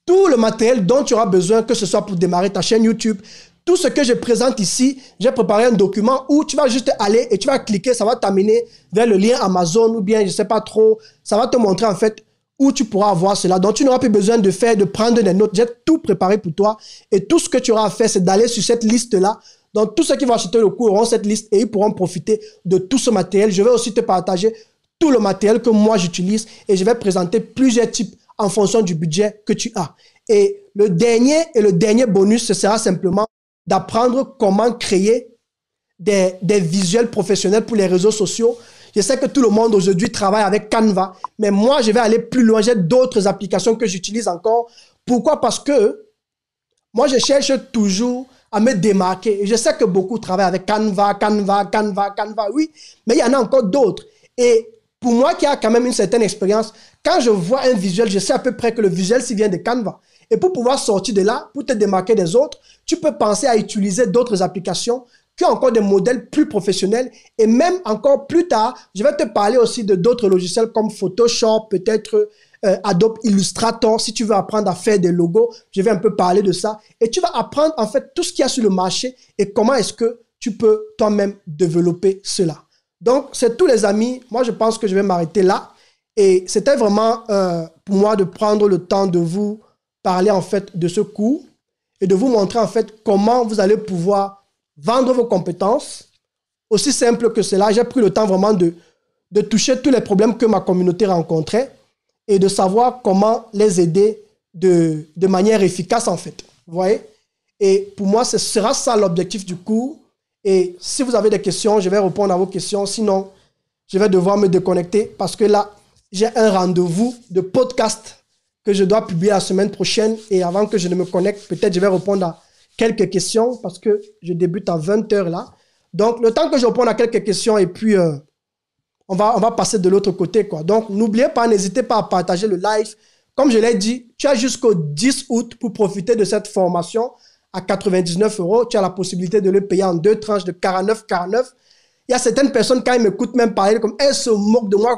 tout le matériel dont tu auras besoin, que ce soit pour démarrer ta chaîne YouTube. Tout ce que je présente ici, j'ai préparé un document où tu vas juste aller et tu vas cliquer, ça va t'amener vers le lien Amazon ou bien je ne sais pas trop, ça va te montrer en fait où tu pourras avoir cela. Donc tu n'auras plus besoin de prendre des notes, j'ai tout préparé pour toi et tout ce que tu auras à faire, c'est d'aller sur cette liste-là. Donc tous ceux qui vont acheter le cours auront cette liste et ils pourront profiter de tout ce matériel. Je vais aussi te partager tout le matériel que moi j'utilise et je vais présenter plusieurs types en fonction du budget que tu as. Et le dernier bonus, ce sera simplement d'apprendre comment créer des visuels professionnels pour les réseaux sociaux. Je sais que tout le monde aujourd'hui travaille avec Canva, mais moi, je vais aller plus loin. J'ai d'autres applications que j'utilise encore. Pourquoi? Parce que moi, je cherche toujours à me démarquer. Et je sais que beaucoup travaillent avec Canva, oui, mais il y en a encore d'autres. Et pour moi qui a quand même une certaine expérience, quand je vois un visuel, je sais à peu près que le visuel s'il vient de Canva. Et pour pouvoir sortir de là, pour te démarquer des autres, tu peux penser à utiliser d'autres applications qui ont encore des modèles plus professionnels. Et même encore plus tard, je vais te parler aussi de d'autres logiciels comme Photoshop, peut-être Adobe Illustrator, si tu veux apprendre à faire des logos. Je vais un peu parler de ça. Et tu vas apprendre en fait tout ce qu'il y a sur le marché et comment est-ce que tu peux toi-même développer cela. Donc, c'est tout les amis. Moi, je pense que je vais m'arrêter là. Et c'était vraiment pour moi de prendre le temps de vous parler en fait de ce cours et de vous montrer en fait comment vous allez pouvoir vendre vos compétences. Aussi simple que cela, j'ai pris le temps vraiment de toucher tous les problèmes que ma communauté rencontrait et de savoir comment les aider de manière efficace en fait. Vous voyez? Et pour moi, ce sera ça l'objectif du cours. Et si vous avez des questions, je vais répondre à vos questions. Sinon, je vais devoir me déconnecter parce que là, j'ai un rendez-vous de podcast que je dois publier la semaine prochaine. Et avant que je ne me connecte, peut-être je vais répondre à quelques questions parce que je débute à 20h là. Donc, le temps que je réponde à quelques questions et puis on va passer de l'autre côté, quoi. Donc, n'oubliez pas, n'hésitez pas à partager le live. Comme je l'ai dit, tu as jusqu'au 10 août pour profiter de cette formation à 99 €. Tu as la possibilité de le payer en 2 tranches de 49,49 €. Il y a certaines personnes, quand ils m'écoutent même parler, comme elles se moquent de moi.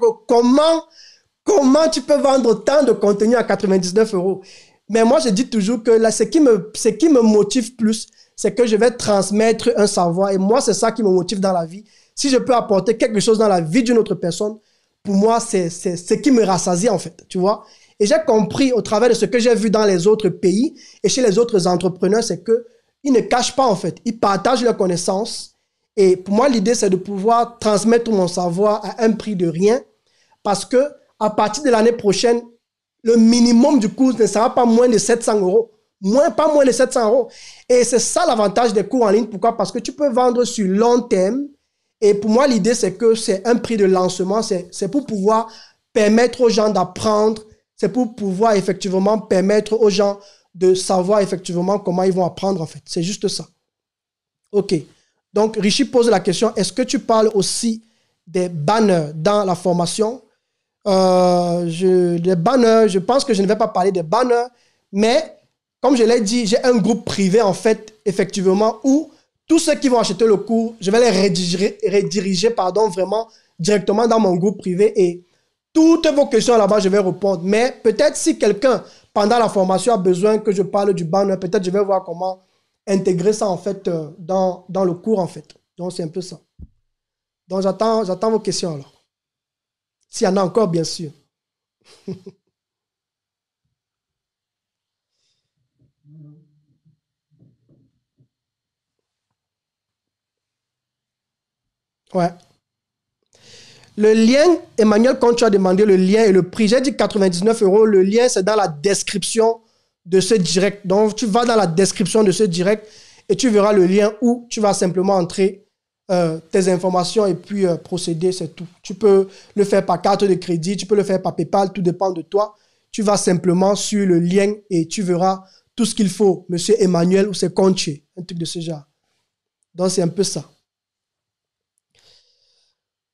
Comment tu peux vendre autant de contenu à 99 €? Mais moi, je dis toujours que là, ce qui me motive plus, c'est que je vais transmettre un savoir. Et moi, c'est ça qui me motive dans la vie. Si je peux apporter quelque chose dans la vie d'une autre personne, pour moi, c'est ce qui me rassasie, en fait. Tu vois? Et j'ai compris au travers de ce que j'ai vu dans les autres pays et chez les autres entrepreneurs, c'est qu'ils ne cachent pas, en fait. Ils partagent leurs connaissances. Et pour moi, l'idée, c'est de pouvoir transmettre mon savoir à un prix de rien. Parce que à partir de l'année prochaine, le minimum du cours ne sera pas moins de 700 €. Pas moins de 700 €. Et c'est ça l'avantage des cours en ligne. Pourquoi? Parce que tu peux vendre sur long terme. Et pour moi, l'idée, c'est que c'est un prix de lancement. C'est pour pouvoir permettre aux gens d'apprendre. C'est pour pouvoir effectivement permettre aux gens de savoir effectivement comment ils vont apprendre, en fait. C'est juste ça. OK. Donc, Richie pose la question, est-ce que tu parles aussi des banners dans la formation? Les banners, je pense que je ne vais pas parler des banners, mais comme je l'ai dit, j'ai un groupe privé, en fait, effectivement, où tous ceux qui vont acheter le cours, je vais les rediriger vraiment directement dans mon groupe privé et toutes vos questions là-bas, je vais répondre. Mais peut-être si quelqu'un, pendant la formation, a besoin que je parle du banner, peut-être je vais voir comment intégrer ça, en fait, dans le cours, en fait. Donc, c'est un peu ça. Donc, j'attends vos questions, alors. S'il y en a encore, bien sûr. Ouais. Le lien, Emmanuel, quand tu as demandé le lien et le prix, j'ai dit 99 €. Le lien, c'est dans la description de ce direct. Donc, tu vas dans la description de ce direct et tu verras le lien où tu vas simplement entrer tes informations et puis procéder, c'est tout. Tu peux le faire par carte de crédit, tu peux le faire par PayPal, tout dépend de toi. Tu vas simplement sur le lien et tu verras tout ce qu'il faut. Monsieur Emmanuel ou c'est Conche, un truc de ce genre. Donc, c'est un peu ça.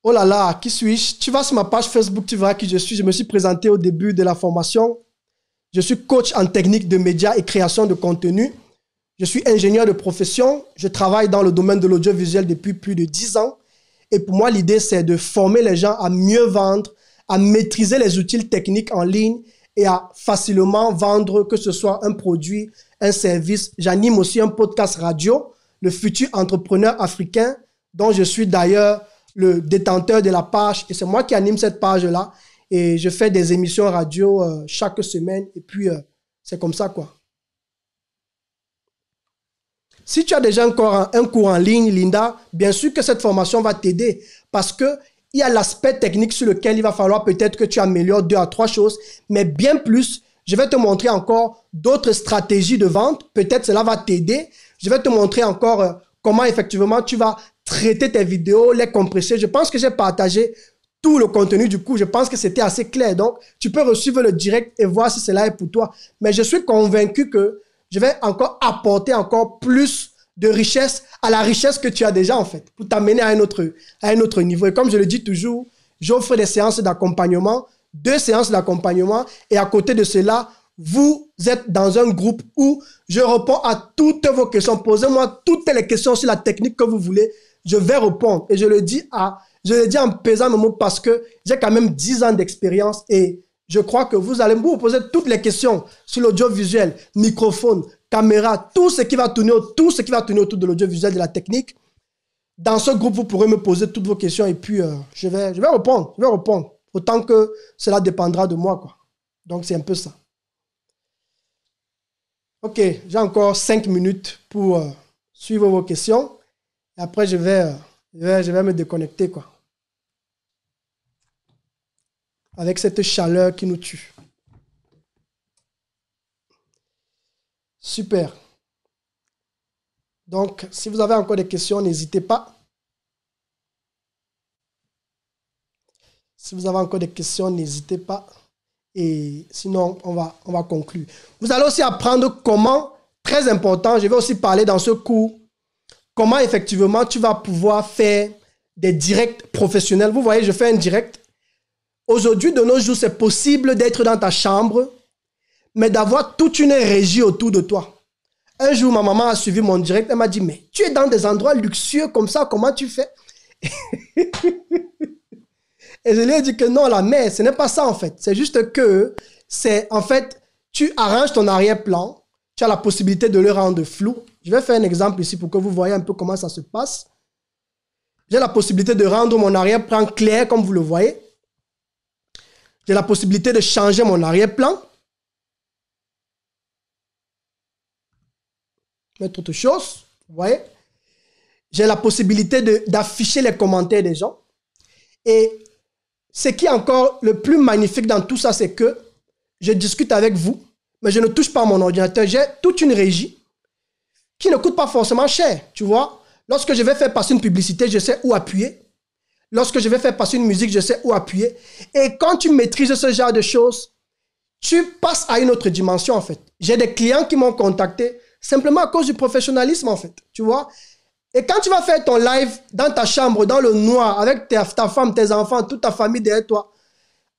Oh là là, qui suis-je? Tu vas sur ma page Facebook, tu verras qui je suis. Je me suis présenté au début de la formation. Je suis coach en technique de médias et création de contenu. Je suis ingénieur de profession. Je travaille dans le domaine de l'audiovisuel depuis plus de 10 ans. Et pour moi, l'idée, c'est de former les gens à mieux vendre, à maîtriser les outils techniques en ligne et à facilement vendre, que ce soit un produit, un service. J'anime aussi un podcast radio, Le Futur Entrepreneur Africain, dont je suis d'ailleurs le détenteur de la page. Et c'est moi qui anime cette page-là. Et je fais des émissions radio chaque semaine. Et puis, c'est comme ça, quoi. Si tu as déjà encore un cours en ligne, Linda, bien sûr que cette formation va t'aider parce qu'il y a l'aspect technique sur lequel il va falloir peut-être que tu améliores 2 à 3 choses, mais bien plus, je vais te montrer encore d'autres stratégies de vente. Peut-être cela va t'aider. Je vais te montrer encore comment effectivement tu vas traiter tes vidéos, les compresser. Je pense que j'ai partagé tout le contenu du cours. Je pense que c'était assez clair. Donc, tu peux suivre le direct et voir si cela est pour toi. Mais je suis convaincu que je vais encore apporter encore plus de richesse à la richesse que tu as déjà, en fait, pour t'amener à un autre niveau. Et comme je le dis toujours, j'offre des séances d'accompagnement, 2 séances d'accompagnement, et à côté de cela, vous êtes dans un groupe où je réponds à toutes vos questions. Posez-moi toutes les questions sur la technique que vous voulez. Je vais répondre. Et je le dis en pesant mes mots parce que j'ai quand même 10 ans d'expérience et je crois que vous allez vous poser toutes les questions sur l'audiovisuel, microphone, caméra, tout ce qui va tourner autour de l'audiovisuel, de la technique. Dans ce groupe, vous pourrez me poser toutes vos questions et puis je vais répondre. Autant que cela dépendra de moi, quoi. Donc, c'est un peu ça. Ok, j'ai encore 5 minutes pour suivre vos questions. Et après, je vais me déconnecter, quoi. Avec cette chaleur qui nous tue. Super. Donc, si vous avez encore des questions, n'hésitez pas. Si vous avez encore des questions, n'hésitez pas. Et sinon, on va conclure. Vous allez aussi apprendre comment, très important, je vais aussi parler dans ce cours, comment effectivement tu vas pouvoir faire des directs professionnels. Vous voyez, je fais un direct. Aujourd'hui, de nos jours, c'est possible d'être dans ta chambre, mais d'avoir toute une régie autour de toi. Un jour, ma maman a suivi mon direct. Elle m'a dit, mais tu es dans des endroits luxueux comme ça, comment tu fais? Et je lui ai dit que non, la mère, ce n'est pas ça en fait. C'est juste que, en fait, tu arranges ton arrière-plan, tu as la possibilité de le rendre flou. Je vais faire un exemple ici pour que vous voyez un peu comment ça se passe. J'ai la possibilité de rendre mon arrière-plan clair comme vous le voyez. J'ai la possibilité de changer mon arrière-plan. Mettre autre chose, vous voyez. J'ai la possibilité d'afficher les commentaires des gens. Et ce qui est encore le plus magnifique dans tout ça, c'est que je discute avec vous, mais je ne touche pas à mon ordinateur. J'ai toute une régie qui ne coûte pas forcément cher, tu vois. Lorsque je vais faire passer une publicité, je sais où appuyer. Lorsque je vais faire passer une musique, je sais où appuyer. Et quand tu maîtrises ce genre de choses, tu passes à une autre dimension, en fait. J'ai des clients qui m'ont contacté simplement à cause du professionnalisme, en fait, tu vois. Et quand tu vas faire ton live dans ta chambre, dans le noir, avec ta femme, tes enfants, toute ta famille derrière toi,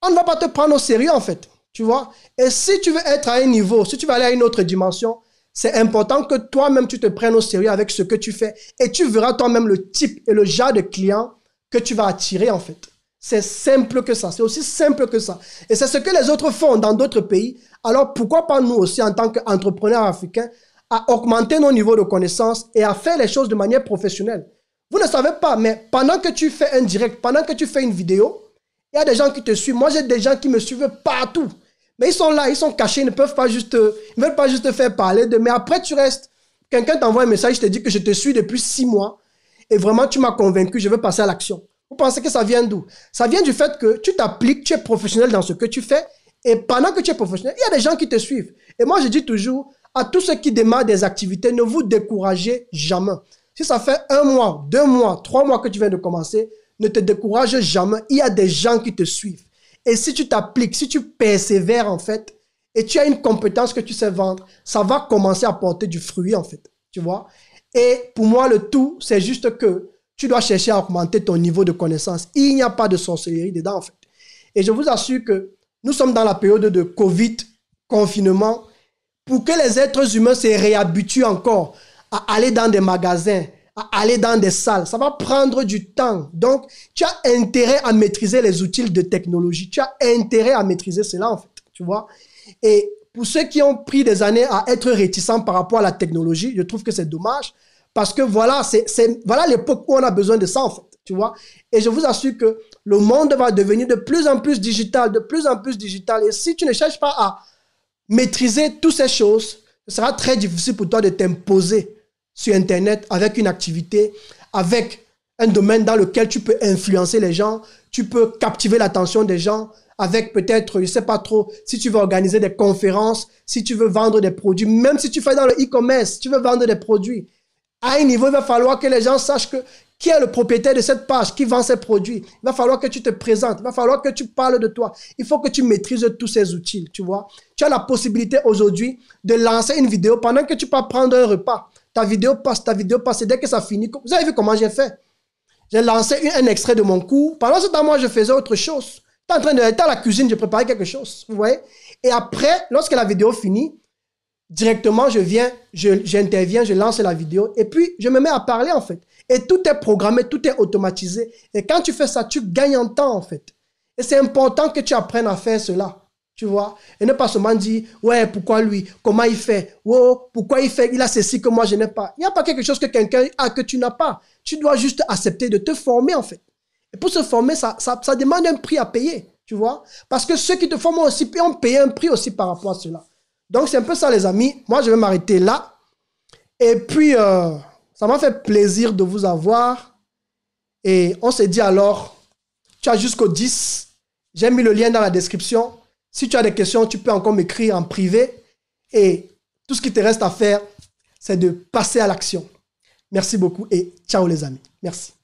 on ne va pas te prendre au sérieux, en fait, tu vois. Et si tu veux être à un niveau, si tu veux aller à une autre dimension, c'est important que toi-même, tu te prennes au sérieux avec ce que tu fais. Et tu verras toi-même le type et le genre de client que tu vas attirer, en fait. C'est simple que ça. C'est aussi simple que ça. Et c'est ce que les autres font dans d'autres pays. Alors, pourquoi pas nous aussi, en tant qu'entrepreneurs africains, à augmenter nos niveaux de connaissances et à faire les choses de manière professionnelle. Vous ne savez pas, mais pendant que tu fais un direct, pendant que tu fais une vidéo, il y a des gens qui te suivent. Moi, j'ai des gens qui me suivent partout. Mais ils sont là, ils sont cachés, ils ne veulent pas juste te faire parler de. Mais après, tu restes. Quelqu'un t'envoie un message, je te dis que je te suis depuis 6 mois et vraiment, tu m'as convaincu, je veux passer à l'action. Vous pensez que ça vient d'où? Ça vient du fait que tu t'appliques, tu es professionnel dans ce que tu fais et pendant que tu es professionnel, il y a des gens qui te suivent. Et moi, je dis toujours, à tous ceux qui démarrent des activités, ne vous découragez jamais. Si ça fait 1 mois, 2 mois, 3 mois que tu viens de commencer, ne te décourage jamais. Il y a des gens qui te suivent. Et si tu t'appliques, si tu persévères en fait, et tu as une compétence que tu sais vendre, ça va commencer à porter du fruit en fait. Tu vois? Et pour moi, le tout, c'est juste que tu dois chercher à augmenter ton niveau de connaissance. Il n'y a pas de sorcellerie dedans en fait. Et je vous assure que nous sommes dans la période de Covid, confinement, pour que les êtres humains se réhabituent encore à aller dans des magasins, à aller dans des salles. Ça va prendre du temps. Donc, tu as intérêt à maîtriser les outils de technologie. Tu as intérêt à maîtriser cela, en fait. Tu vois? Et pour ceux qui ont pris des années à être réticents par rapport à la technologie, je trouve que c'est dommage. Parce que voilà, voilà l'époque où on a besoin de ça, en fait. Tu vois? Et je vous assure que le monde va devenir de plus en plus digital, de plus en plus digital. Et si tu ne cherches pas à maîtriser toutes ces choses, ce sera très difficile pour toi de t'imposer sur Internet avec une activité, avec un domaine dans lequel tu peux influencer les gens, tu peux captiver l'attention des gens, avec peut-être, je ne sais pas trop, si tu veux organiser des conférences, si tu veux vendre des produits, même si tu fais dans le e-commerce, tu veux vendre des produits. À un niveau, il va falloir que les gens sachent qui est le propriétaire de cette page, qui vend ses produits. Il va falloir que tu te présentes, il va falloir que tu parles de toi. Il faut que tu maîtrises tous ces outils, tu vois. Tu as la possibilité aujourd'hui de lancer une vidéo pendant que tu peux prendre un repas. ta vidéo passe. Et dès que ça finit, vous avez vu comment j'ai fait? J'ai lancé un extrait de mon cours. Pendant ce temps, moi, je faisais autre chose. J'étais à la cuisine, je préparais quelque chose. Vous voyez? Et après, lorsque la vidéo finit, directement, j'interviens, je lance la vidéo et puis je me mets à parler en fait. Et tout est programmé, tout est automatisé. Et quand tu fais ça, tu gagnes en temps en fait. Et c'est important que tu apprennes à faire cela. Tu vois? Et ne pas seulement dire, ouais, pourquoi lui? Comment il fait? Oh, pourquoi il fait? Il a ceci que moi je n'ai pas. Il n'y a pas quelque chose que quelqu'un a que tu n'as pas. Tu dois juste accepter de te former en fait. Et pour se former, ça demande un prix à payer. Tu vois? Parce que ceux qui te forment aussi ont payé un prix aussi par rapport à cela. Donc, c'est un peu ça, les amis. Moi, je vais m'arrêter là. Et puis, ça m'a fait plaisir de vous avoir. Et on se dit alors, tu as jusqu'au 10. J'ai mis le lien dans la description. Si tu as des questions, tu peux encore m'écrire en privé. Et tout ce qui te reste à faire, c'est de passer à l'action. Merci beaucoup et ciao les amis. Merci.